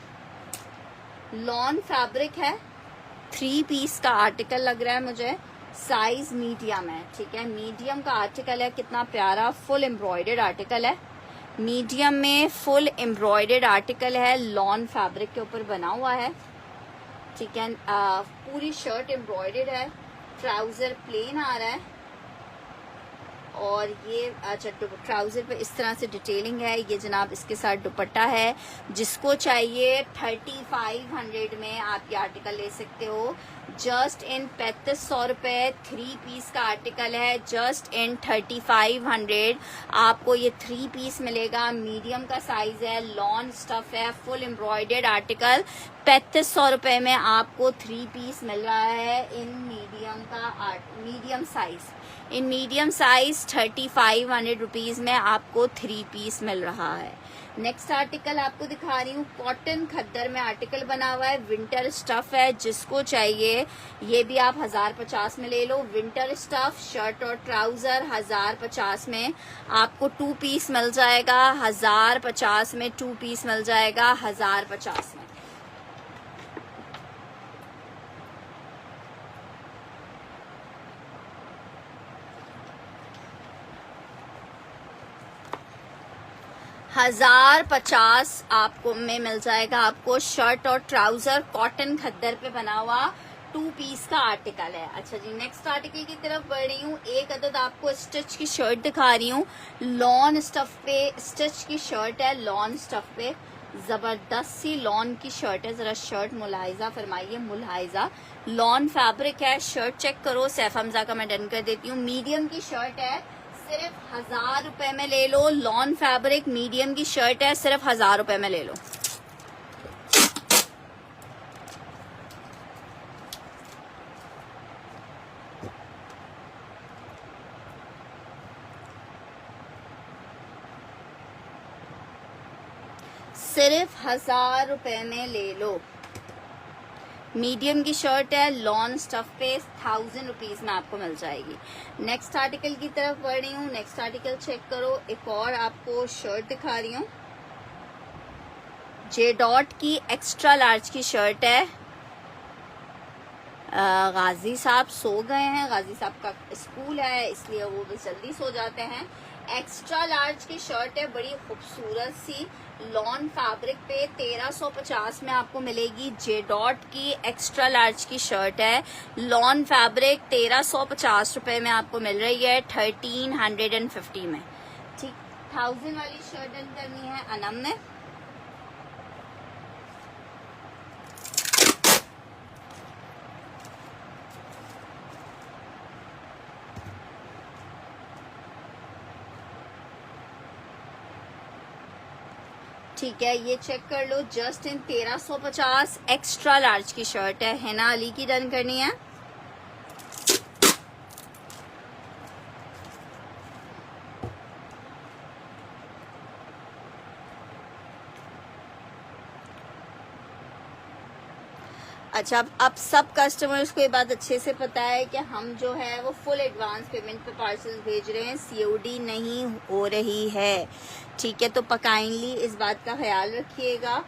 लॉन फैब्रिक है, 3 पीस का आर्टिकल लग रहा है मुझे, साइज मीडियम है, ठीक है, मीडियम का आर्टिकल है। कितना प्यारा फुल एम्ब्रॉयडर्ड आर्टिकल है, मीडियम में फुल एम्ब्रॉयडर्ड आर्टिकल है, लॉन फैब्रिक के ऊपर बना हुआ है, ठीक है। पूरी शर्ट एम्ब्रॉयडर्ड है, ट्राउजर प्लेन आ रहा है और ये अच्छा ट्राउजर पे इस तरह से डिटेलिंग है। ये जनाब इसके साथ दुपट्टा है। जिसको चाहिए 3500 में आप ये आर्टिकल ले सकते हो, जस्ट इन 3500 रुपए। 3 पीस का आर्टिकल है, जस्ट इन 3500 आपको ये 3 पीस मिलेगा। मीडियम का साइज है, लॉन स्टफ है, फुल एम्ब्रॉयडर्ड आर्टिकल 3500 रुपए में आपको 3 पीस मिल रहा है इन मीडियम का medium size. In medium size 3500 rupees में आपको 3 पीस मिल रहा है। नेक्स्ट आर्टिकल आपको दिखा रही हूँ, कॉटन खद्दर में आर्टिकल बना हुआ है, विंटर स्टफ है। जिसको चाहिए ये भी आप 1050 में ले लो। विंटर स्टफ शर्ट और ट्राउजर 1050 में आपको 2 पीस मिल जाएगा। 1050 में 2 पीस मिल जाएगा, 1050 में। $1050 आपको में मिल जाएगा। आपको शर्ट और ट्राउजर कॉटन खद्दर पे बना हुआ 2 पीस का आर्टिकल है। अच्छा जी, नेक्स्ट आर्टिकल की तरफ बढ़ रही हूँ। एक अदद आपको स्टिच की शर्ट दिखा रही हूँ, लॉन स्टफ पे स्टिच की शर्ट है, लॉन स्टफ पे जबरदस्त सी लॉन की शर्ट है। जरा शर्ट मुलाहिजा फरमाइए, मुलाहिजा लॉन फैब्रिक है। शर्ट चेक करो, सैफ हमजा का मैं डन कर देती हूँ। मीडियम की शर्ट है, सिर्फ 1000 रुपए में ले लो। लॉन फैब्रिक मीडियम की शर्ट है, सिर्फ 1000 रुपए में ले लो। सिर्फ 1000 रुपए में ले लो। मीडियम की शर्ट है, लॉन स्टफ पे 1000 रुपीज में आपको मिल जाएगी। नेक्स्ट आर्टिकल की तरफ बढ़ रही हूँ। नेक्स्ट आर्टिकल चेक करो, एक और आपको शर्ट दिखा रही हूँ। जे डॉट की एक्स्ट्रा लार्ज की शर्ट है, गाजी साहब सो गए हैं, गाजी साहब का स्कूल है इसलिए वो भी जल्दी सो जाते हैं। एक्स्ट्रा लार्ज की शर्ट है, बड़ी खूबसूरत सी लॉन फैब्रिक पे 1350 में आपको मिलेगी। जे डॉट की एक्स्ट्रा लार्ज की शर्ट है, लॉन फैब्रिक 1350 रुपए में आपको मिल रही है 1350 में। ठीक, 1000 वाली शर्ट डन करनी है अनम ने। ठीक है, ये चेक कर लो, जस्ट इन 1350 एक्स्ट्रा लार्ज की शर्ट है, हिना अली की डन करनी है। अच्छा, अब सब कस्टमर्स को ये बात अच्छे से पता है कि हम जो है वो फुल एडवांस पेमेंट पे पार्सल भेज रहे हैं, सीओडी नहीं हो रही है। ठीक है, तो काइंडली इस बात का ख्याल रखिएगा।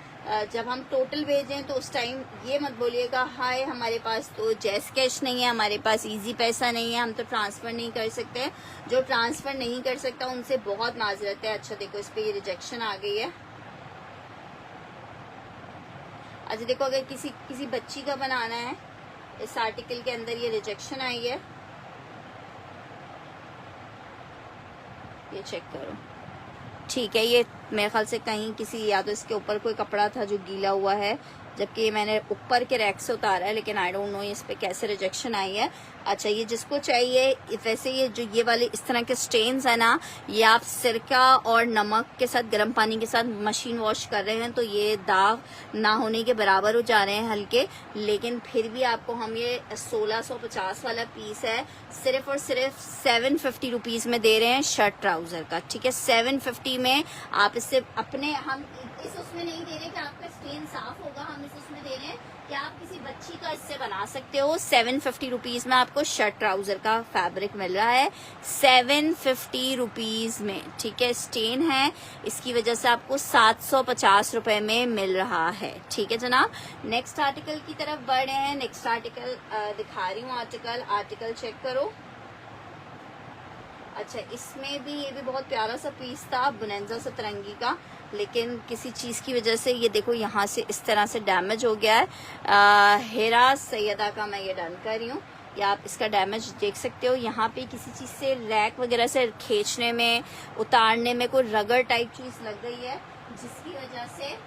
जब हम टोटल भेजें तो उस टाइम ये मत बोलिएगा हाय हमारे पास तो जैस कैश नहीं है, हमारे पास इजी पैसा नहीं है, हम तो ट्रांसफर नहीं कर सकते। जो ट्रांसफर नहीं कर सकता उनसे बहुत माजरत है। अच्छा देखो, इस पे ये रिजेक्शन आ गई है। अच्छा देखो, अगर किसी बच्ची का बनाना है, इस आर्टिकल के अंदर ये रिजेक्शन आई है, ये चेक करो। ठीक है, ये मेरे ख्याल से कहीं किसी, या तो इसके ऊपर कोई कपड़ा था जो गीला हुआ है, जबकि ये मैंने ऊपर के रैक से उतारा है, लेकिन आई डोंट नो इस पे कैसे रिजेक्शन आई है। अच्छा, ये जिसको चाहिए, वैसे ये जो ये वाले इस तरह के स्टेन्स है ना, ये आप सिरका और नमक के साथ, गर्म पानी के साथ मशीन वॉश कर रहे हैं तो ये दाग ना होने के बराबर हो जा रहे हैं हल्के, लेकिन फिर भी आपको हम ये 1650 वाला पीस है सिर्फ और सिर्फ 750 रुपीज में दे रहे हैं, शर्ट ट्राउजर का। ठीक है, 750 में आप इससे अपने, हम इस उसमें नहीं दे रहे कि आपका स्टेन साफ होगा, हम इस उसमें दे रहे हैं कि आप किसी बच्ची का इससे बना सकते हो। 750 रुपीज में आपको शर्ट ट्राउजर का फैब्रिक मिल रहा है, 750 रुपीज में। ठीक है, स्टेन है, इसकी वजह से आपको 750 रुपए में मिल रहा है। ठीक है जनाब, नेक्स्ट आर्टिकल की तरफ बढ़ रहे हैं। नेक्स्ट आर्टिकल दिखा रही हूँ, आर्टिकल चेक करो। अच्छा, इसमें भी, ये भी बहुत प्यारा सा पीस था बुनेंजा सतरंगी का, लेकिन किसी चीज़ की वजह से ये देखो यहाँ से इस तरह से डैमेज हो गया है। हेरा सैयदा का मैं ये डन कर रही हूँ, या आप इसका डैमेज देख सकते हो। यहाँ पे किसी चीज़ से रैक वगैरह से खींचने में, उतारने में कोई रगड़ टाइप चीज़ लग गई है, जिसकी वजह से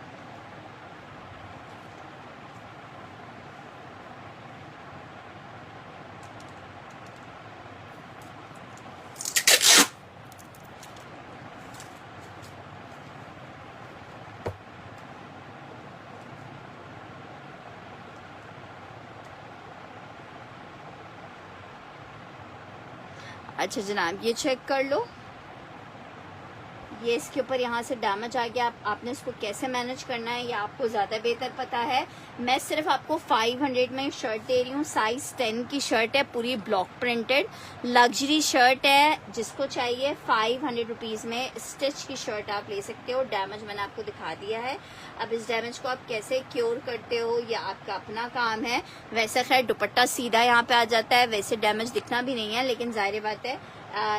अच्छा जनाब, ये चेक कर लो, ये इसके ऊपर यहाँ से डैमेज आ गया। आपने इसको कैसे मैनेज करना है ये आपको ज़्यादा बेहतर पता है। मैं सिर्फ आपको 500 में शर्ट दे रही हूँ, साइज 10 की शर्ट है, पूरी ब्लॉक प्रिंटेड लग्जरी शर्ट है। जिसको चाहिए 500 रुपीज़ में स्टिच की शर्ट आप ले सकते हो। डैमेज मैंने आपको दिखा दिया है, अब इस डैमेज को आप कैसे क्योर करते हो ये आपका अपना काम है। वैसे खैर दुपट्टा सीधा यहाँ पे आ जाता है, वैसे डैमेज दिखना भी नहीं है, लेकिन जाहिर बात है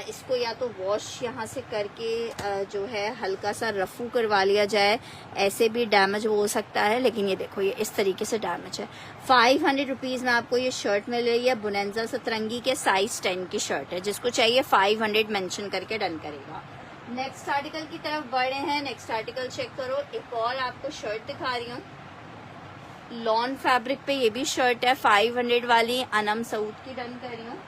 इसको या तो वॉश यहाँ से करके जो है हल्का सा रफू करवा लिया जाए, ऐसे भी डैमेज हो सकता है। लेकिन ये देखो, ये इस तरीके से डैमेज है। 500 रुपीज़ में आपको ये शर्ट मिल रही है, बुनेंजा सतरंगी के साइज 10 की शर्ट है। जिसको चाहिए 500 मेंशन करके डन करेगा। नेक्स्ट आर्टिकल की तरफ बढ़ रहे हैं। नेक्स्ट आर्टिकल चेक करो, एक और आपको शर्ट दिखा रही हूँ लॉन फैब्रिक पे, ये भी शर्ट है 500 वाली, अनम सऊद की डन कर रही हूँ।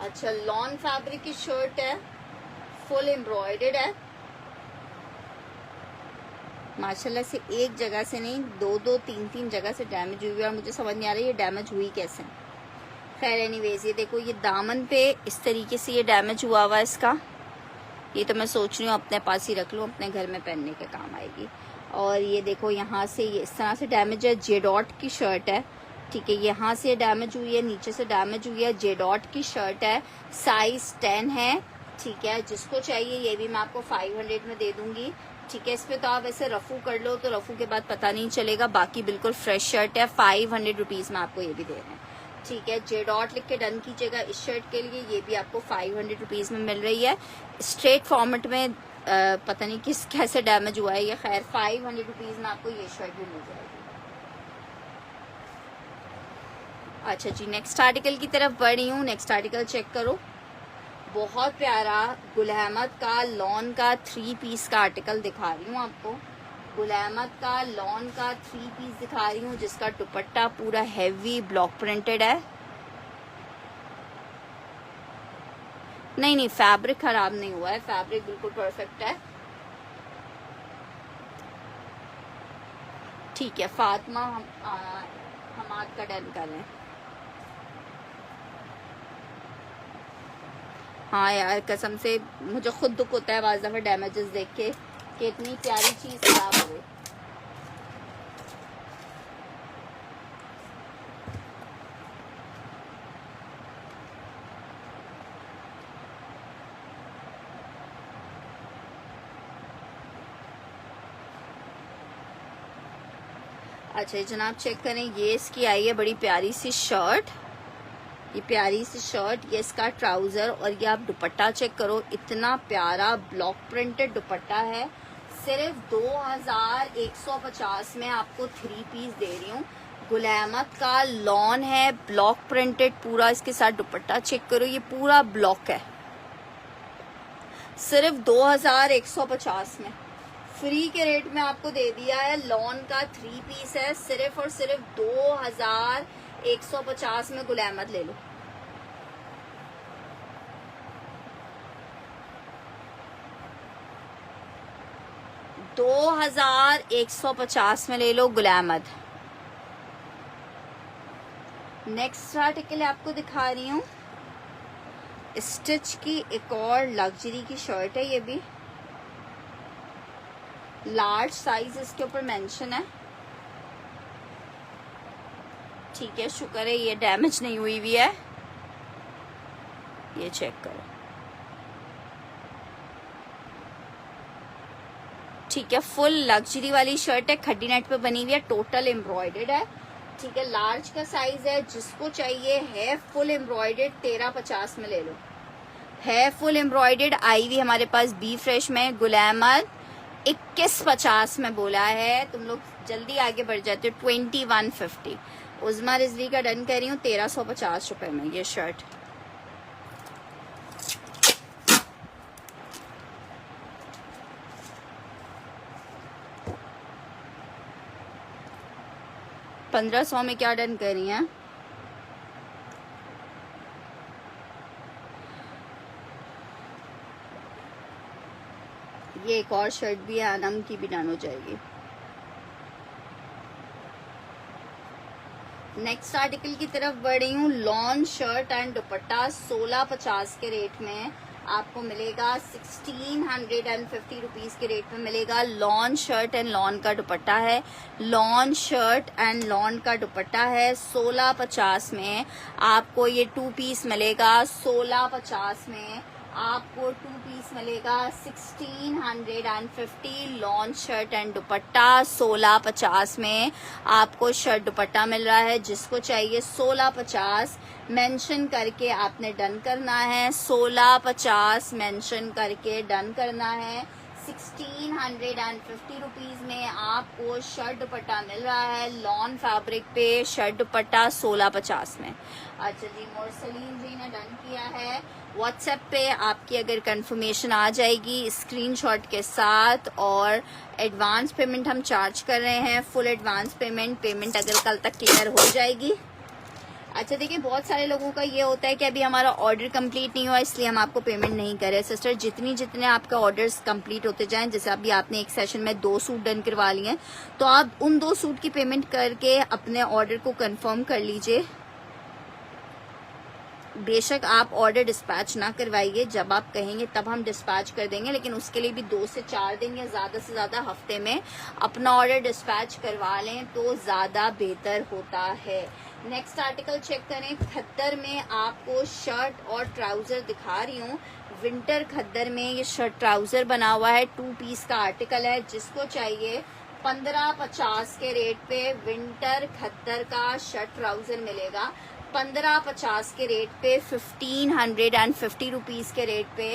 अच्छा, लॉन फैब्रिक की शर्ट है, फुल एम्ब्रॉयडर्ड है माशाल्लाह से। एक जगह से नहीं, दो तीन जगह से डैमेज हुई है और मुझे समझ नहीं आ रही ये डैमेज हुई कैसे। खैर एनीवेज, ये देखो, ये दामन पे इस तरीके से ये डैमेज हुआ हुआ है इसका। ये तो मैं सोच रही हूँ अपने पास ही रख लूँ, अपने घर में पहनने के काम आएगी। और ये देखो यहाँ से ये इस तरह से डैमेज है, जे डॉट की शर्ट है, ठीक है, यहाँ से डैमेज हुई है, नीचे से डैमेज हुई है, जे डॉट की शर्ट है, साइज 10 है, ठीक है। जिसको चाहिए ये भी मैं आपको 500 में दे दूंगी, ठीक है। इस पे तो आप ऐसे रफू कर लो तो रफू के बाद पता नहीं चलेगा, बाकी बिल्कुल फ्रेश शर्ट है। 500 रुपीज में आपको ये भी दे रहे हैं, ठीक है। जे डॉट लिख के डन कीजिएगा इस शर्ट के लिए, ये भी आपको 500 रुपीज में मिल रही है। स्ट्रेट फॉर्मेट में पता नहीं किस कैसे डैमेज हुआ है ये, खैर 500 रुपीज में आपको ये शर्ट भी मिल जाएगी। अच्छा जी, नेक्स्ट आर्टिकल की तरफ बढ़ रही हूँ। नेक्स्ट आर्टिकल चेक करो, बहुत प्यारा गुल अहमद का लॉन का 3 पीस का आर्टिकल दिखा रही हूँ आपको। गुल अहमद का लॉन का 3 पीस दिखा रही हूँ, जिसका दुपट्टा पूरा हैवी ब्लॉक प्रिंटेड है। नहीं, फैब्रिक खराब नहीं हुआ है, फैब्रिक बिल्कुल परफेक्ट है, ठीक है। फातिमा हमाद का डन कर रहे हैं। हाँ यार, कसम से मुझे खुद दुख होता है बाज़ दफ़ा डैमेजेस देख के कि इतनी प्यारी चीज़ खराब हो गई। अच्छा जनाब चेक करें, ये इसकी आई है बड़ी प्यारी सी शर्ट, ये प्यारी सी शर्ट, ये इसका ट्राउजर, और ये आप दुपट्टा चेक करो, इतना प्यारा ब्लॉक प्रिंटेड दुपट्टा है। सिर्फ 2150 में आपको 3 पीस दे रही हूँ। गुल अहमद का लॉन है, ब्लॉक प्रिंटेड पूरा, इसके साथ दुपट्टा चेक करो, ये पूरा ब्लॉक है। सिर्फ 2150 में फ्री के रेट में आपको दे दिया है। लॉन का 3 पीस है, सिर्फ और सिर्फ 2150 में गुल अहमद ले लो। $2150 में ले लो गुल अहमद। नेक्स्ट आर्टिकल आपको दिखा रही हूँ, स्टिच की एक और लग्जरी की शर्ट है, ये भी लार्ज साइज इसके ऊपर मेंशन है, ठीक है। शुक्र है ये डैमेज नहीं हुई हुई है, ये चेक करो, ठीक है। फुल लग्जरी वाली शर्ट है, खड्डी नेट पे बनी हुई है, टोटल एम्ब्रॉयडर्ड है, ठीक है। लार्ज का साइज है, जिसको चाहिए है फुल एम्ब्रॉयडर्ड 1350 में ले लो। है फुल एम्ब्रॉयडर्ड, आई हुई हमारे पास बी फ्रेश में। गुल अहमद 2150 में बोला है, तुम लोग जल्दी आगे बढ़ जाते हो। 2150 उज़मा रिजवी का डन कर रही हूँ 1350 रुपए में ये शर्ट। $1500 में क्या डन कर रही हैं? ये एक और शर्ट भी है, अनम की भी डन हो जाएगी। नेक्स्ट आर्टिकल की तरफ बढ़ रही हूँ। लॉन शर्ट एंड दुपट्टा 1650 के रेट में आपको मिलेगा, 1650 रुपीज के रेट में मिलेगा। लॉन शर्ट एंड लॉन का दुपट्टा है, लॉन शर्ट एंड लॉन का दुपट्टा है। 1650 में आपको ये 2 पीस मिलेगा। 1650 में आपको 2 पीस मिलेगा। 1650 लॉन शर्ट एंड दुपट्टा। 1650 में आपको शर्ट दुपट्टा मिल रहा है। जिसको चाहिए 1650 मेंशन करके आपने डन करना है। 1650 मेंशन करके डन करना है। 1650 रुपीज में आपको शर्ट दुपट्टा मिल रहा है। लॉन फैब्रिक पे शर्ट दुपट्टा 1650 में। अच्छा जी, मोरसलीन जी ने डन किया है। व्हाट्सएप पे आपकी अगर कंफर्मेशन आ जाएगी स्क्रीनशॉट के साथ, और एडवांस पेमेंट हम चार्ज कर रहे हैं, फुल एडवांस पेमेंट अगर कल तक क्लियर हो जाएगी। अच्छा देखिए, बहुत सारे लोगों का ये होता है कि अभी हमारा ऑर्डर कंप्लीट नहीं हुआ इसलिए हम आपको पेमेंट नहीं कर रहे। सिस्टर, जितने आपके ऑर्डर्स कंप्लीट होते जाएं, जैसे अभी आपने एक सेशन में 2 सूट डन करवा लिए हैं, तो आप उन 2 सूट की पेमेंट करके अपने ऑर्डर को कंफर्म कर लीजिए। बेशक आप ऑर्डर डिस्पैच ना करवाइए, जब आप कहेंगे तब हम डिस्पैच कर देंगे, लेकिन उसके लिए भी 2 से 4 दिन या ज़्यादा से ज़्यादा हफ्ते में अपना ऑर्डर डिस्पैच करवा लें तो ज़्यादा बेहतर होता है। नेक्स्ट आर्टिकल चेक करें। खद्दर में आपको शर्ट और ट्राउज़र दिखा रही हूँ। विंटर खद्दर में ये शर्ट ट्राउज़र बना हुआ है, 2 पीस का आर्टिकल है। जिसको चाहिए 1550 के रेट पे विंटर खद्दर का शर्ट ट्राउज़र मिलेगा। 1550 के रेट पे 1550 रुपीज़ के रेट पे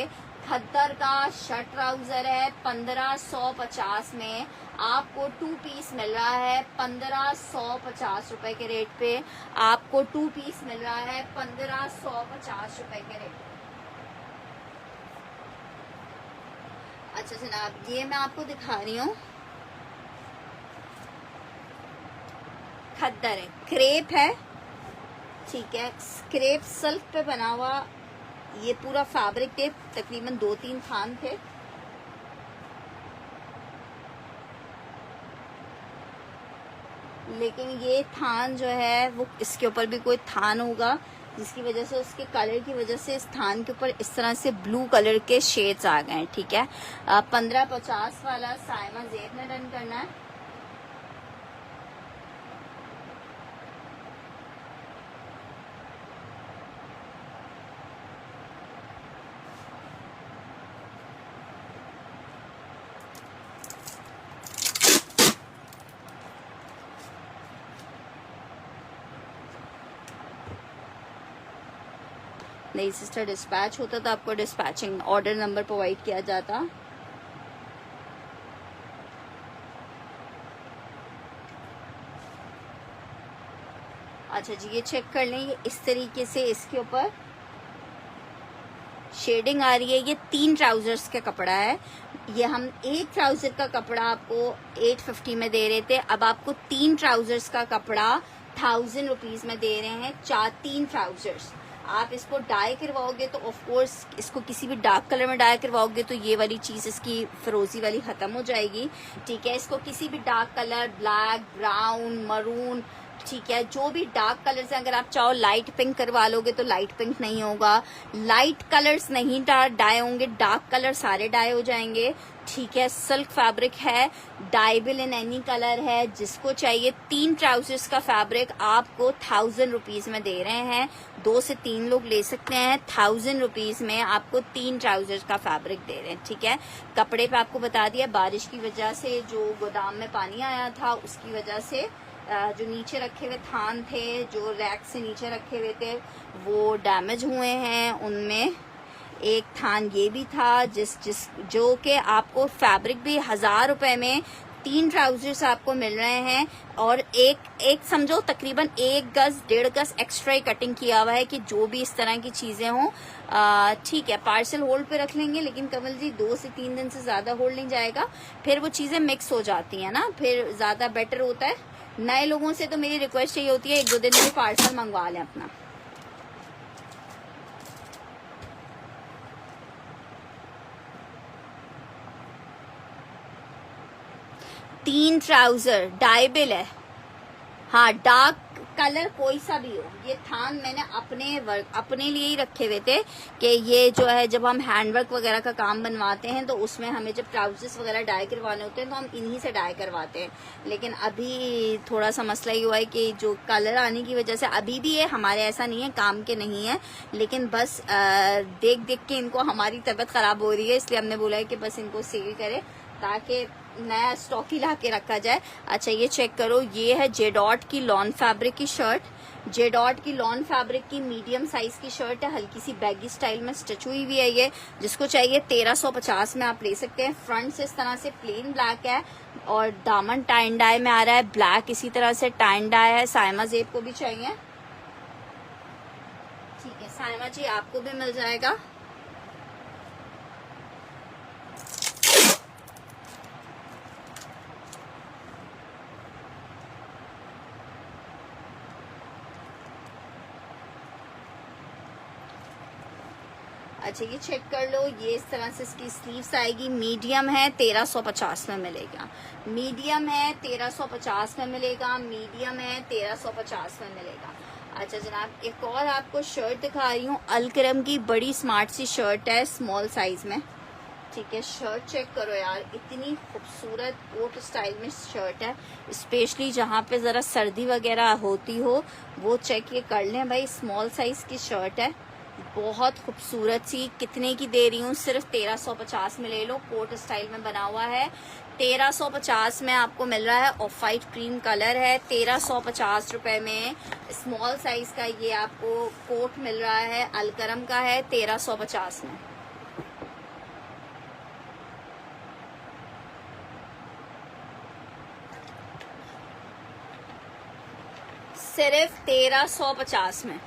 खद्दर का शर्ट ट्राउज़र है। 1550 में आपको 2 पीस मिल रहा है। 1550 रुपए के रेट पे आपको 2 पीस मिल रहा है। 1550 रुपए के रेट। अच्छा जनाब, ये मैं आपको दिखा रही हूँ, खद्दर है, क्रेप है, ठीक है, क्रेप सिल्क पे बना हुआ ये पूरा फैब्रिक थे। तकरीबन 2-3 थान थे। लेकिन ये थान जो है वो इसके ऊपर भी कोई थान होगा, जिसकी वजह से उसके कलर की वजह से इस थान के ऊपर इस तरह से ब्लू कलर के शेड्स आ गए हैं, ठीक है। 1550 वाला साइमा जेब ने डन करना है। नहीं सिस्टर, डिस्पैच होता तो आपको डिस्पैचिंग ऑर्डर नंबर प्रोवाइड किया जाता। अच्छा जी, ये चेक कर लें, ये इस तरीके से इसके ऊपर शेडिंग आ रही है। ये 3 ट्राउजर्स का कपड़ा है। ये हम एक ट्राउजर का कपड़ा आपको 850 में दे रहे थे, अब आपको 3 ट्राउजर्स का कपड़ा 1000 रुपीज में दे रहे हैं। 3 ट्राउजर्स आप इसको डाई करवाओगे तो ऑफ कोर्स इसको किसी भी डार्क कलर में डाई करवाओगे तो ये वाली चीज इसकी फिरोजी वाली खत्म हो जाएगी, ठीक है। इसको किसी भी dark colour, black, brown, maroon, ठीक है, जो भी डार्क कलर्स हैं, अगर आप चाहो लाइट पिंक करवा लोगे तो लाइट पिंक नहीं होगा, लाइट कलर्स नहीं डाई होंगे, डार्क कलर सारे डाई हो जाएंगे, ठीक है। सिल्क फैब्रिक है, डाइबल इन एनी कलर है। जिसको चाहिए 3 ट्राउजर्स का फैब्रिक आपको 1000 रुपीज में दे रहे हैं। 2 से 3 लोग ले सकते हैं। 1000 रुपीज में आपको 3 ट्राउजर्स का फैब्रिक दे रहे हैं, ठीक है। कपड़े पे आपको बता दिया, बारिश की वजह से जो गोदाम में पानी आया था उसकी वजह से जो नीचे रखे हुए थान थे, जो रैक से नीचे रखे हुए थे, वो डैमेज हुए हैं। उनमें एक थान ये भी था जो कि आपको फैब्रिक भी 1000 रुपए में 3 ट्राउजर्स आपको मिल रहे हैं। और एक समझो तकरीबन 1 गज 1.5 गज एक्स्ट्रा कटिंग किया हुआ है कि जो भी इस तरह की चीजें हों, ठीक है। पार्सल होल्ड पे रख लेंगे, लेकिन कमल जी 2 से 3 दिन से ज्यादा होल्ड नहीं जाएगा, फिर वो चीजें मिक्स हो जाती हैं ना, फिर ज्यादा बेटर होता है। नए लोगों से तो मेरी रिक्वेस्ट यही होती है 1-2 दिन में पार्सल मंगवा लें अपना। तीन ट्राउजर डाइबल है, हाँ, डार्क कलर कोई सा भी हो। ये थान मैंने अपने लिए ही रखे हुए थे कि ये जो है जब हम हैंडवर्क वगैरह का काम बनवाते हैं तो उसमें हमें जब ट्राउजर्स वगैरह डाई करवाने होते हैं तो हम इन्हीं से डाई करवाते हैं। लेकिन अभी थोड़ा सा मसला ये हुआ है कि जो कलर आने की वजह से अभी भी ये हमारे ऐसा नहीं है, काम के नहीं है, लेकिन बस देख देख के इनको हमारी तबीयत खराब हो रही है, इसलिए हमने बोला है कि बस इनको सेल करें ताकि नया स्टॉक ही ला के रखा जाए। अच्छा ये चेक करो, ये है जेडॉट की लॉन फैब्रिक की शर्ट। जेडॉट की लॉन फैब्रिक की मीडियम साइज की शर्ट है, हल्की सी बैगी स्टाइल में स्टिच हुई हुई है। ये जिसको चाहिए 1350 में आप ले सकते हैं। फ्रंट से इस तरह से प्लेन ब्लैक है और दामन टाइन डाई में आ रहा है, ब्लैक इसी तरह से टाइन डाई है। साइमा जेब को भी चाहिए, ठीक है, साइमा जी आपको भी मिल जाएगा। अच्छा ये चेक कर लो, ये इस तरह से इसकी स्लीव्स आएगी। मीडियम है 1350 में मिलेगा, मीडियम है 1350 में मिलेगा, मीडियम है 1350 में मिलेगा। अच्छा जनाब, एक और आपको शर्ट दिखा रही हूँ। अलकरम की बड़ी स्मार्ट सी शर्ट है, स्मॉल साइज में। ठीक है, शर्ट चेक करो यार, इतनी खूबसूरत कोट स्टाइल में शर्ट है। स्पेशली जहाँ पे ज़रा सर्दी वगैरह होती हो वो चेक ये कर लें भाई। स्मॉल साइज की शर्ट है, बहुत खूबसूरत सी। कितने की दे रही हूँ? सिर्फ 1350 में ले लो। कोट स्टाइल में बना हुआ है। 1350 में आपको मिल रहा है। ऑफ वाइट क्रीम कलर है। 1350 रुपए में स्मॉल साइज का ये आपको कोट मिल रहा है। अलकरम का है, 1350 में। सिर्फ 1350 में।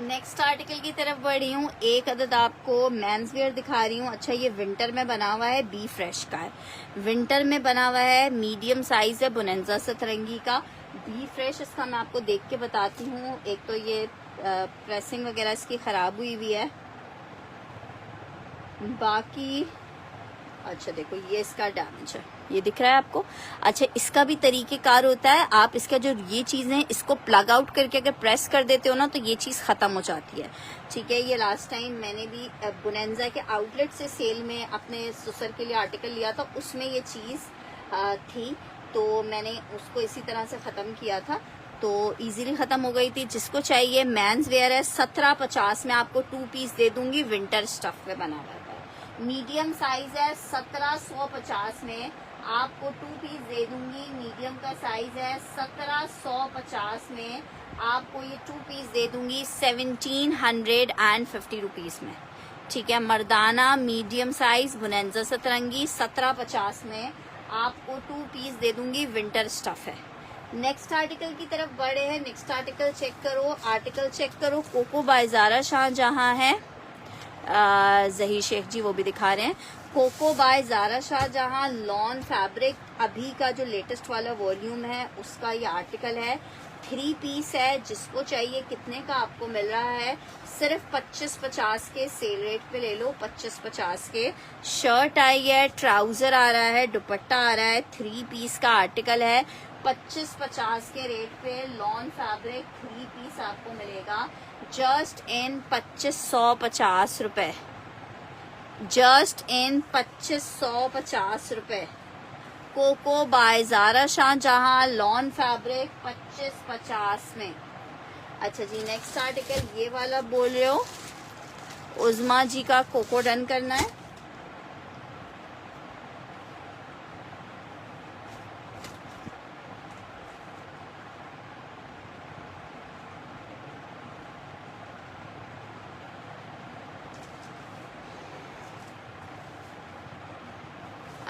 नेक्स्ट आर्टिकल की तरफ बढ़ी हूँ। एक अदद आपको मेंस वेयर दिखा रही हूँ। अच्छा, ये विंटर में बना हुआ है, बी फ्रेश का है। विंटर में बना हुआ है, मीडियम साइज है, बोनेंजा सतरंगी का। बी फ्रेश इसका मैं आपको देख के बताती हूँ। एक तो ये प्रेसिंग वगैरह इसकी खराब हुई हुई है, बाकी अच्छा देखो ये इसका डैमेज है, ये दिख रहा है आपको। अच्छा, इसका भी तरीकेकार होता है। आप इसका जो ये चीज़ है इसको प्लग आउट करके अगर प्रेस कर देते हो ना तो ये चीज़ ख़त्म हो जाती है। ठीक है, ये लास्ट टाइम मैंने भी बोनेंजा के आउटलेट से सेल में अपने ससुर के लिए आर्टिकल लिया था, उसमें ये चीज़ थी, तो मैंने उसको इसी तरह से ख़त्म किया था, तो इजीली ख़त्म हो गई थी। जिसको चाहिए, मेंस वेयर है, 1750 में आपको 2 पीस दे दूंगी। विंटर स्टफ में बना हुआ है। मीडियम साइज है, 1750 में आपको 2 पीस दे दूंगी। मीडियम का साइज है, 1750 में आपको ये 2 पीस दे दूंगी 1750 रुपीज में। ठीक है, मर्दाना मीडियम साइज बोनेंजा सतरंगी 1750 में आपको 2 पीस दे दूंगी। विंटर स्टफ है। नेक्स्ट आर्टिकल की तरफ बढ़े हैं। नेक्स्ट आर्टिकल चेक करो, आर्टिकल चेक करो। कोको बाय ज़ारा शाहजहां है, जहीर शेख जी वो भी दिखा रहे हैं। Coco by Zara Shahjahan lawn fabric, अभी का जो लेटेस्ट वाला वॉल्यूम है उसका ये आर्टिकल है। 3 पीस है। जिसको चाहिए, कितने का आपको मिल रहा है? सिर्फ 2550 के सेल रेट पे ले लो। 2550 के शर्ट आई है, ट्राउजर आ रहा है, दुपट्टा आ रहा है। 3 पीस का आर्टिकल है। 2550 के रेट पे लॉन फैब्रिक 3 पीस आपको मिलेगा जस्ट इन 2550 रुपए। जस्ट इन 2550 रुपए। Coco by Zara Shahjahan lawn fabric 2550 में। अच्छा जी, नेक्स्ट आर्टिकल ये वाला बोल रहे हो, उज़मा जी का कोको डन करना है।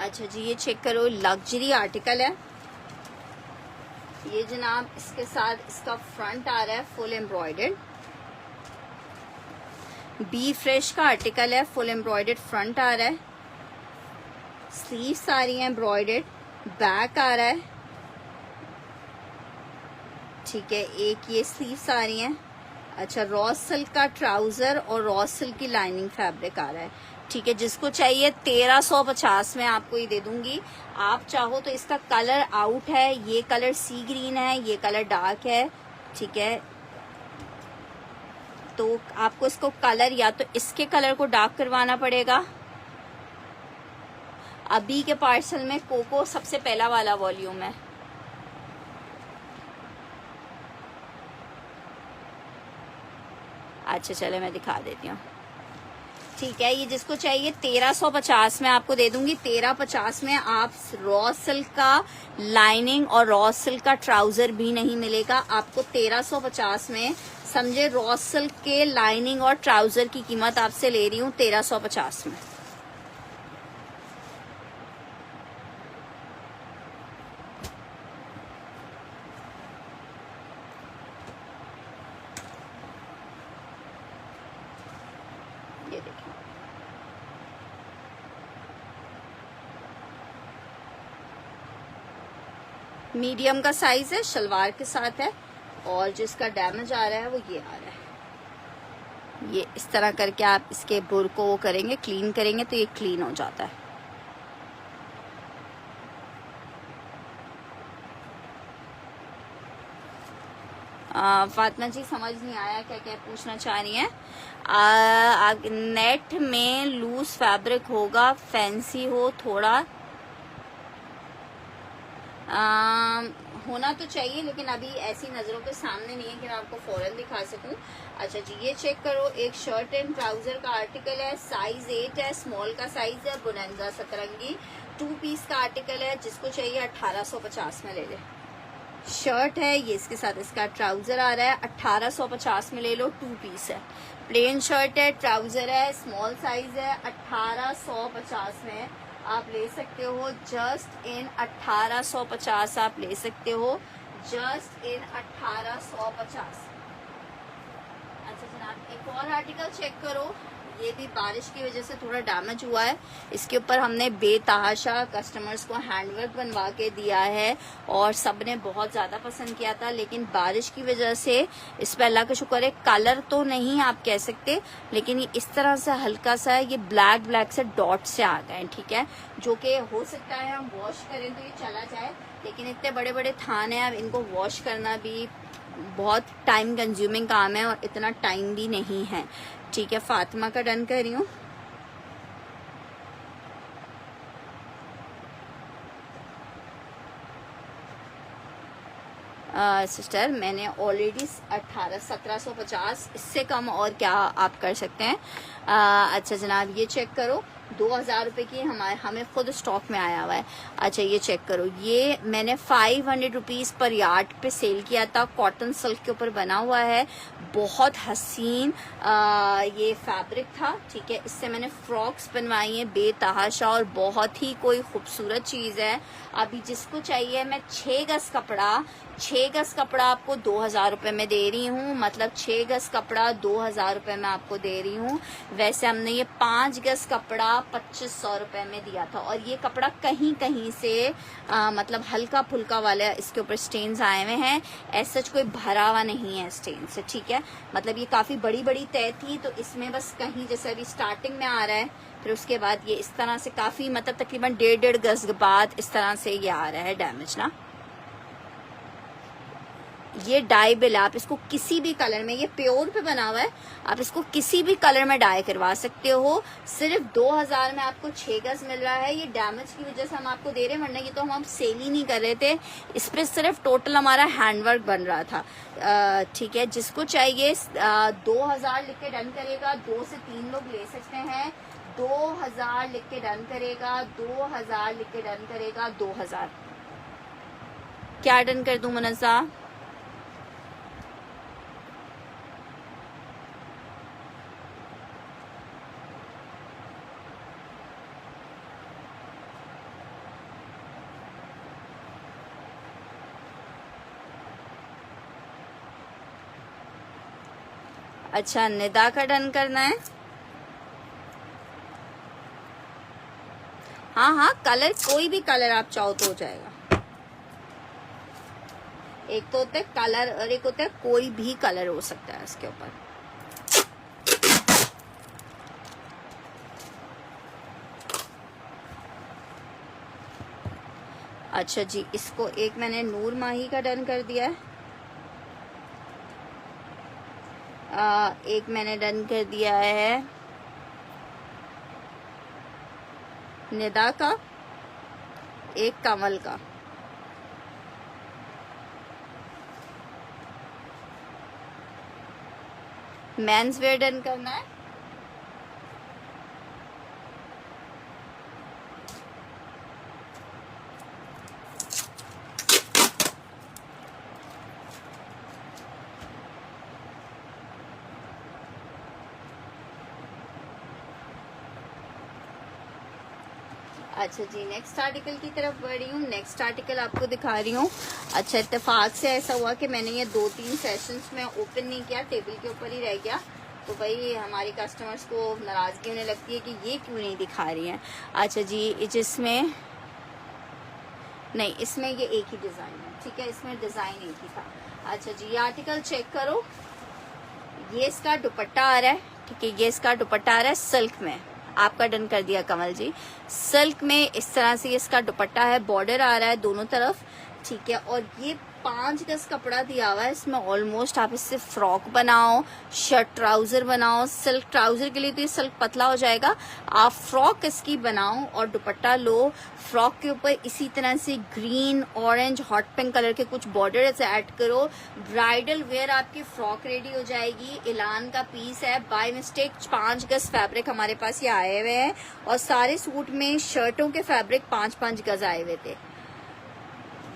अच्छा जी, ये चेक करो, लग्जरी आर्टिकल है ये जनाब। इसके साथ इसका फ्रंट आ रहा है फुल एम्ब्रॉयडर्ड। बी फ्रेश का आर्टिकल है, फुल एम्ब्रॉयडर्ड फ्रंट आ रहा है। स्लीव्स आ रही हैं एम्ब्रॉयडर्ड, बैक आ रहा है। ठीक है, एक ये स्लीव्स आ रही हैं। अच्छा, रॉ सिल्क का ट्राउजर और रॉ सिल्क की लाइनिंग फैब्रिक आ रहा है। ठीक है, जिसको चाहिए 1350 में आपको ये दे दूंगी। आप चाहो तो इसका कलर आउट है, ये कलर सी ग्रीन है, ये कलर डार्क है। ठीक है, तो आपको इसको कलर या तो इसके कलर को डार्क करवाना पड़ेगा। अभी के पार्सल में कोको सबसे पहला वाला वॉल्यूम है। अच्छा चले मैं दिखा देती हूँ। ठीक है, ये जिसको चाहिए 1350 में आपको दे दूंगी। 1350 में आप रॉ सिल्क का लाइनिंग और रॉ सिल्क का ट्राउजर भी नहीं मिलेगा आपको। 1350 में समझे, रॉ सिल्क के लाइनिंग और ट्राउजर की कीमत आपसे ले रही हूँ 1350 में। ये देखिए, मीडियम का साइज है, शलवार के साथ है, और जिसका डैमेज आ रहा है वो ये आ रहा है। ये इस तरह करके आप इसके बुर को वो करेंगे, क्लीन करेंगे तो ये क्लीन हो जाता है। फातिमा जी समझ नहीं आया क्या क्या पूछना चाह रही हैं। नेट में लूज फैब्रिक होगा, फैंसी हो थोड़ा, होना तो चाहिए लेकिन अभी ऐसी नज़रों के सामने नहीं है कि मैं आपको फौरन दिखा सकूं। अच्छा जी, ये चेक करो, एक शर्ट एंड ट्राउजर का आर्टिकल है, साइज 8 है, स्मॉल का साइज है, बुनंजा सतरंगी 2 पीस का आर्टिकल है, जिसको चाहिए 1850 में ले ले। शर्ट है ये, इसके साथ इसका ट्राउजर आ रहा है, 1850 में ले लो, 2 पीस है, प्लेन शर्ट है, ट्राउजर है, स्मॉल साइज है, 1850 में आप ले सकते हो। जस्ट इन 1850 आप ले सकते हो, जस्ट इन 1850। अच्छा जनाब, एक और आर्टिकल चेक करो, ये भी बारिश की वजह से थोड़ा डैमेज हुआ है। इसके ऊपर हमने बेतहाशा कस्टमर्स को हैंडवर्क बनवा के दिया है और सबने बहुत ज़्यादा पसंद किया था, लेकिन बारिश की वजह से इस पर अल्लाह का शुक्र है कलर तो नहीं आप कह सकते, लेकिन ये इस तरह से हल्का सा ये ब्लैक ब्लैक से डॉट से आ गए, ठीक है, जो कि हो सकता है हम वॉश करें तो ये चला जाए, लेकिन इतने बड़े बड़े थान हैं, अब इनको वॉश करना भी बहुत टाइम कंज्यूमिंग काम है और इतना टाइम भी नहीं है। ठीक है, फातिमा का डन कर रही हूँ। सिस्टर मैंने ऑलरेडी 1750, इससे कम और क्या आप कर सकते हैं। अच्छा जनाब, ये चेक करो, 2000 रुपये की हमें खुद स्टॉक में आया हुआ है। अच्छा ये चेक करो, ये मैंने 500 रुपीज़ पर यार्ड पे सेल किया था, कॉटन सिल्क के ऊपर बना हुआ है, बहुत हसीन ये फैब्रिक था, ठीक है। इससे मैंने फ्रॉक्स बनवाई हैं बेतहाशा और बहुत ही कोई खूबसूरत चीज़ है। अभी जिसको चाहिए, मैं 6 गज कपड़ा आपको 2000 रुपये में दे रही हूँ, मतलब 6 गज कपड़ा 2000 रुपये में आपको दे रही हूँ। वैसे हमने ये 5 गज कपड़ा 2500 रुपये में दिया था, और ये कपड़ा कहीं कहीं से मतलब हल्का फुल्का वाला इसके ऊपर स्टेन्स आए हुए हैं, ऐसा कोई भरा हुआ नहीं है स्टेन से, ठीक है। मतलब ये काफ़ी बड़ी बड़ी तय थी, तो इसमें बस कहीं जैसे अभी स्टार्टिंग में आ रहा है, फिर उसके बाद ये इस तरह से काफ़ी मतलब तकरीबन 1.5 गज बाद इस तरह से ये आ रहा है डैमेज ना। ये डाई बिल, आप इसको किसी भी कलर में, ये प्योर पे बना हुआ है, आप इसको किसी भी कलर में डाई करवा सकते हो। सिर्फ 2000 में आपको 6 गज मिल रहा है। ये डैमेज की वजह से हम आपको दे रहे हैं, वरना ये तो हम सेल ही नहीं कर रहे थे। इस पे सिर्फ टोटल हमारा हैंडवर्क बन रहा था, ठीक है। जिसको चाहिए 2000 लिख के डन करेगा, 2 से 3 लोग ले सकते हैं। 2000 लिख के डन करेगा, 2000 लिख के डन करेगा, 2000 क्या डन कर दूं मुनज़्ज़ा? अच्छा, निदा का डन करना है। हाँ हाँ, कलर कोई भी कलर आप चाहो तो हो जाएगा। एक तो होता है कलर और एक होता है कोई भी कलर हो सकता है इसके ऊपर। अच्छा जी, इसको एक मैंने नूर माही का डन कर दिया है, एक मैंने डन कर दिया है निदा का, एक कमल का। मेंस वेयर डन करना है। अच्छा जी, नेक्स्ट आर्टिकल की तरफ बढ़ रही हूँ। नेक्स्ट आर्टिकल आपको दिखा रही हूँ। अच्छा, इत्तेफाक से ऐसा हुआ कि मैंने ये 2-3 सेशंस में ओपन नहीं किया, टेबल के ऊपर ही रह गया, तो भाई हमारी कस्टमर्स को नाराज़गी होने लगती है कि ये क्यों नहीं दिखा रही हैं। अच्छा जी, जिसमें नहीं, इसमें ये एक ही डिज़ाइन है, ठीक है, इसमें डिज़ाइन एक ही था। अच्छा जी, ये आर्टिकल चेक करो, ये इसका दुपट्टा आ रहा है, ठीक है, ये इसका दुपट्टा आ रहा है सिल्क में, आपका डन कर दिया कमल जी। सिल्क में इस तरह से इसका दुपट्टा है, बॉर्डर आ रहा है दोनों तरफ, ठीक है। और ये 5 गज कपड़ा दिया हुआ है इसमें, ऑलमोस्ट आप इससे फ्रॉक बनाओ, शर्ट ट्राउजर बनाओ। सिल्क ट्राउजर के लिए तो ये सिल्क पतला हो जाएगा, आप फ्रॉक इसकी बनाओ और दुपट्टा लो। फ्रॉक के ऊपर इसी तरह से green, orange, hot pink colour के कुछ बॉर्डर से ऐड करो, ब्राइडल वेयर आपकी फ्रॉक रेडी हो जाएगी। इलान का पीस है, बाय मिस्टेक 5 गज फैब्रिक हमारे पास ये आए हुए हैं, और सारे सूट में शर्टों के फैब्रिक 5-5 गज आए हुए थे।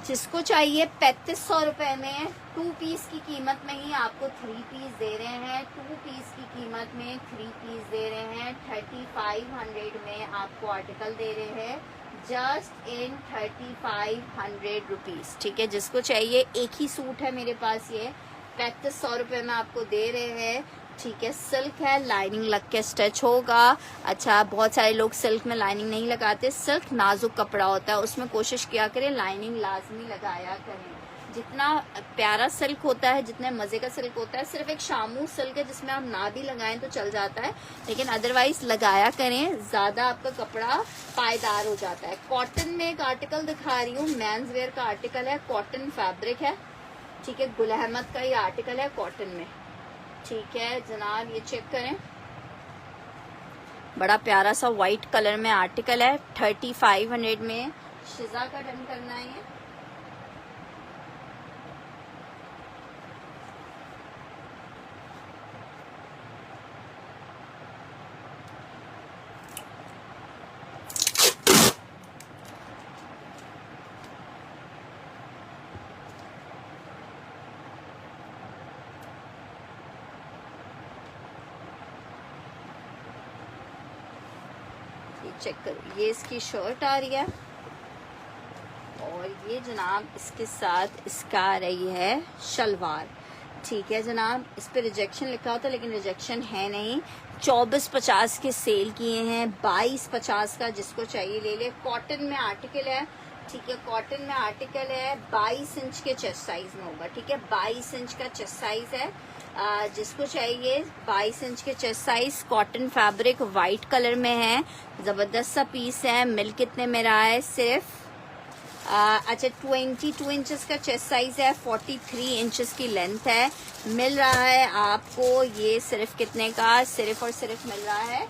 जिसको चाहिए 3500 रुपए में 2 पीस की कीमत में ही आपको 3 पीस दे रहे हैं। 2 पीस की कीमत में 3 पीस दे रहे हैं। 3500 में आपको आर्टिकल दे रहे हैं, जस्ट इन 3500 रुपीज, ठीक है। जिसको चाहिए, एक ही सूट है मेरे पास, ये 3500 रुपए में आपको दे रहे हैं, ठीक है। सिल्क है, लाइनिंग लग के स्टिच होगा। अच्छा, बहुत सारे लोग सिल्क में लाइनिंग नहीं लगाते, सिल्क नाजुक कपड़ा होता है, उसमें कोशिश किया करें लाइनिंग लाजमी लगाया करें। जितना प्यारा सिल्क होता है, जितने मजे का सिल्क होता है, सिर्फ एक शामू सिल्क है जिसमें आप ना भी लगाएं तो चल जाता है, लेकिन अदरवाइज लगाया करें, ज्यादा आपका कपड़ा पायदार हो जाता है। कॉटन में एक आर्टिकल दिखा रही हूँ, मेंस वेयर का आर्टिकल है, कॉटन फैब्रिक है, ठीक है। गुल अहमद का ये आर्टिकल है कॉटन में, ठीक है जनाब। ये चेक करें, बड़ा प्यारा सा व्हाइट कलर में आर्टिकल है, 3500 में। शिजा का डन करना है ये। चेक करो, ये इसकी शर्ट आ रही है, और ये जनाब इसके साथ इसका आ रही है शलवार, ठीक है जनाब। इस पे रिजेक्शन लिखा होता है लेकिन रिजेक्शन है नहीं। 2450 के सेल किए हैं, 2250 का जिसको चाहिए ले ले। कॉटन में आर्टिकल है, ठीक है, कॉटन में आर्टिकल है, 22 इंच के चेस्ट साइज में होगा, ठीक है, 22 इंच का चेस्ट साइज है। जिसको चाहिए 22 इंच के chest size, cotton fabric white colour में है, जबरदस्त सा पीस है। मिल कितने में रहा है, सिर्फ अच्छा 22 इंचेस का चेस्ट साइज है, 43 इंचेस की लेंथ है। मिल रहा है आपको ये सिर्फ कितने का, सिर्फ और सिर्फ मिल रहा है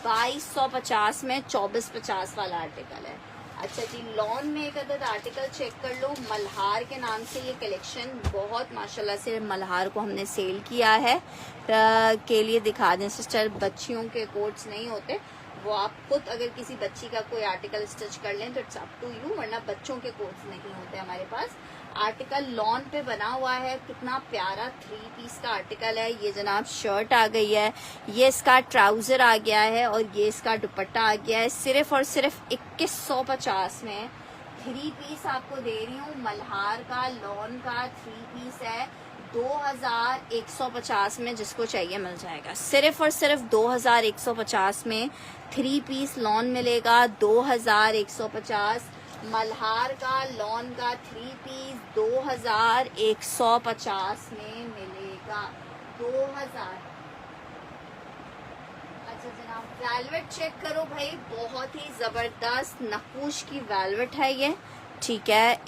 2250 में। 2450 वाला आर्टिकल है। अच्छा जी, लॉन में एक अदद आर्टिकल चेक कर लो, मल्हार के नाम से ये कलेक्शन, बहुत माशाल्लाह से मल्हार को हमने सेल किया है, के लिए दिखा दें सिस्टर। बच्चियों के कोट्स नहीं होते, वो आप खुद अगर किसी बच्ची का कोई आर्टिकल स्टिच कर लें तो इट्स अप टू यू, वरना बच्चों के कोट्स नहीं होते हमारे पास। आर्टिकल लॉन पे बना हुआ है, कितना प्यारा 3 पीस का आर्टिकल है। ये जनाब शर्ट आ गई है, ये इसका ट्राउजर आ गया है, और ये इसका दुपट्टा आ गया है। सिर्फ और सिर्फ 2150 में 3 पीस आपको दे रही हूँ। मल्हार का लॉन का 3 पीस है, 2150 में, जिसको चाहिए मिल जाएगा। सिर्फ और सिर्फ 2150 में 3 पीस लॉन मिलेगा, 2150। मल्हार का लॉन का 3 पीस 2150 में मिलेगा, 2000। अच्छा जनाब, वेलवेट चेक करो भाई, बहुत ही जबरदस्त नक्कूश की वेलवेट है ये, ठीक है।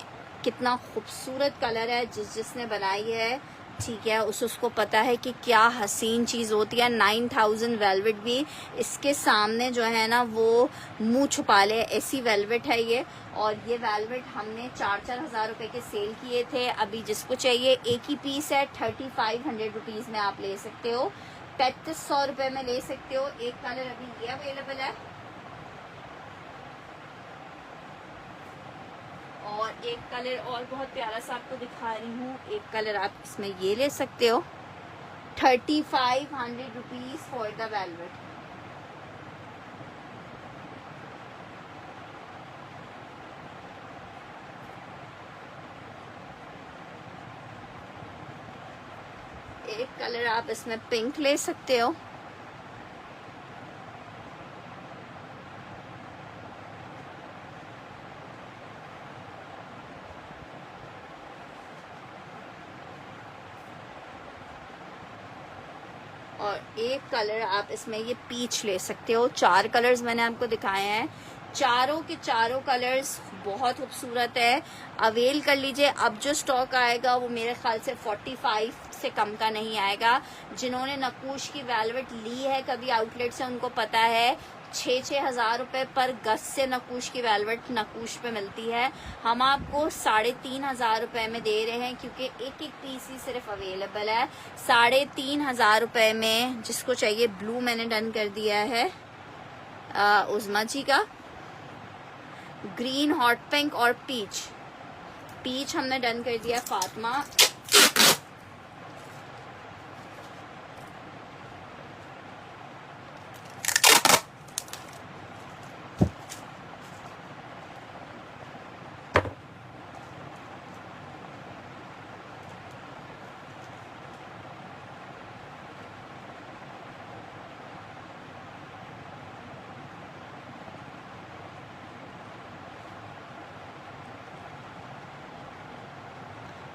कितना खूबसूरत कलर है, जिसने बनाई है, ठीक है, उसको पता है कि क्या हसीन चीज़ होती है। 9000 वेलवेट भी इसके सामने जो है ना वो मुंह छुपा ले, ऐसी वेलवेट है ये। और ये वेलवेट हमने 4-4 हज़ार रुपए के सेल किए थे। अभी जिसको चाहिए एक ही पीस है, 3500 रुपीज़ में आप ले सकते हो, 3500 रुपए में ले सकते हो। एक कलर अभी ये अवेलेबल है, और एक कलर और बहुत प्यारा सा आपको दिखा रही हूँ। एक कलर आप इसमें ये ले सकते हो, 3500 रुपीज फॉर द वेलवेट। एक कलर आप इसमें पिंक ले सकते हो, और एक कलर आप इसमें ये पीच ले सकते हो। 4 कलर्स मैंने आपको दिखाए हैं, चारों के चारों कलर्स बहुत खूबसूरत है, अवेल कर लीजिए। अब जो स्टॉक आएगा वो मेरे ख्याल से 45 से कम का नहीं आएगा। जिन्होंने नक्कूश की वेलवेट ली है कभी आउटलेट से, उनको पता है 6-6 हज़ार रुपये पर गज से नक्कूश की वेलवेट नक्कूश पे मिलती है। हम आपको 3,500 रुपये में दे रहे हैं, क्योंकि एक एक पीस ही सिर्फ अवेलेबल है। 3,500 रुपये में जिसको चाहिए। ब्लू मैंने डन कर दिया है उज़मा जी का, ग्रीन, हॉट पिंक और पीच हमने डन कर दिया फातिमा।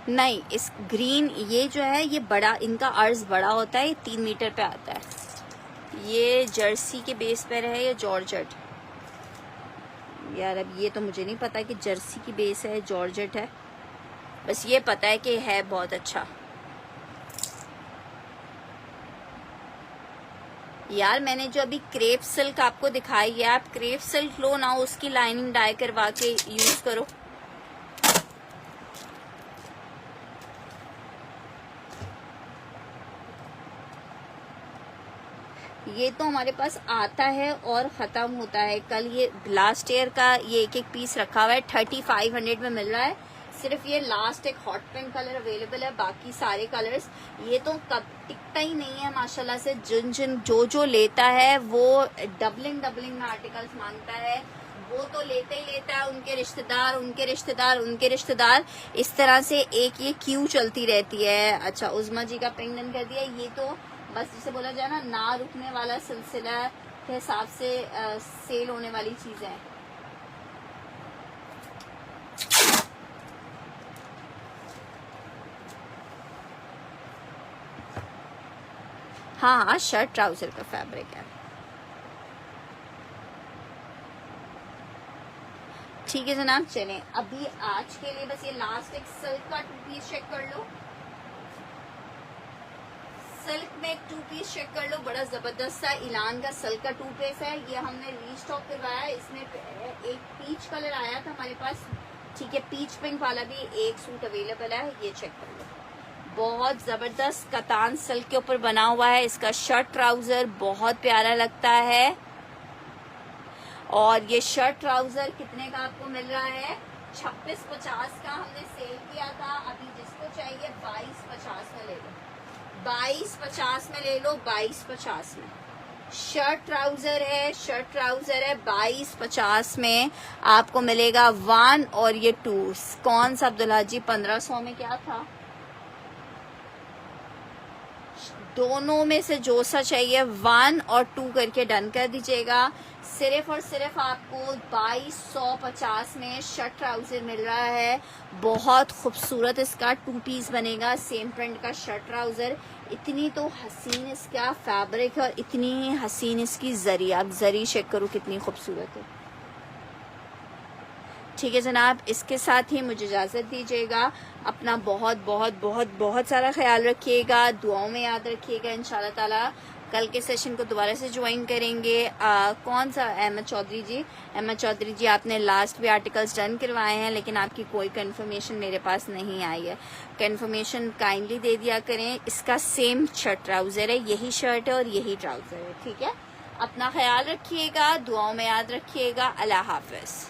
नहीं, इस ग्रीन ये जो है ये बड़ा, इनका अर्ज बड़ा होता है, ये 3 मीटर पे आता है। ये जर्सी के बेस पर है या जॉर्जेट, यार अब ये तो मुझे नहीं पता कि जर्सी की बेस है जॉर्जेट है, बस ये पता है कि है बहुत अच्छा। यार मैंने जो अभी क्रेप सिल्क आपको दिखाई है, आप क्रेप सिल्क लो ना, उसकी लाइनिंग डाई करवा के यूज करो। ये तो हमारे पास आता है और ख़त्म होता है। कल ये लास्ट ईयर का ये एक पीस रखा हुआ है, 3500 में मिल रहा है। सिर्फ ये लास्ट एक हॉट पिंक कलर अवेलेबल है, बाकी सारे कलर्स ये तो कब टिकता ही नहीं है माशाल्लाह से। जो लेता है वो डबलिंग में आर्टिकल्स मांगता है, वो तो लेते ही लेता है। उनके रिश्तेदार इस तरह से एक ये क्यों चलती रहती है। अच्छा, उज़मा जी का पिंक डन कर दिया। ये तो बस जिसे बोला जाए ना रुकने वाला सिलसिला के हिसाब से सेल होने वाली चीजें हैं। हाँ, शर्ट ट्राउजर का फैब्रिक है। ठीक है जनाब, चलें अभी आज के लिए बस ये लास्ट एक सिल्क का 2 पीस चेक कर लो। सिल्क में एक 2 पीस चेक कर लो, बड़ा जबरदस्त सा इलान का सिल्क का 2 पीस है। ये हमने रीस्टॉक करवाया। इसमें एक पीच कलर आया था हमारे पास, ठीक है, पीच पिंक वाला भी एक सूट अवेलेबल है, ये चेक कर लो। बहुत जबरदस्त कतान सिल्क के ऊपर बना हुआ है। इसका शर्ट ट्राउजर बहुत प्यारा लगता है। और ये शर्ट ट्राउजर कितने का आपको मिल रहा है? 2650 का हमने सेल किया था। अभी जिसको चाहिए 2250 में ले लो, 2250 में ले लो, 2250 में शर्ट ट्राउजर है 2250 में आपको मिलेगा 1 और ये 2। कौन सा अब्दुल्ला जी? 1500 में क्या था? दोनों में से जो सा चाहिए 1 और 2 करके डन कर दीजिएगा। सिर्फ और सिर्फ आपको 2250 में शर्ट ट्राउजर मिल रहा है। बहुत खूबसूरत इसका 2 पीस बनेगा, सेम प्रिंट का शर्ट ट्राउजर। इतनी तो हसीन इसका फैब्रिक है और इतनी हसीन इसकी जरी, आप जरी चेक करो कितनी खूबसूरत है। ठीक है जनाब, इसके साथ ही मुझे इजाज़त दीजिएगा। अपना बहुत बहुत बहुत बहुत सारा ख्याल रखिएगा, दुआओं में याद रखिएगा। इंशाल्लाह ताला कल के सेशन को दोबारा से ज्वाइन करेंगे। कौन सा? अहमद चौधरी जी, आपने लास्ट भी आर्टिकल्स डन करवाए हैं, लेकिन आपकी कोई कंफर्मेशन मेरे पास नहीं आई है। कंफर्मेशन काइंडली दे दिया करें। इसका सेम शर्ट ट्राउज़र है, यही शर्ट है और यही ट्राउज़र है। ठीक है, अपना ख्याल रखिएगा, दुआओं में याद रखिएगा। अल्लाह हाफ़िज़।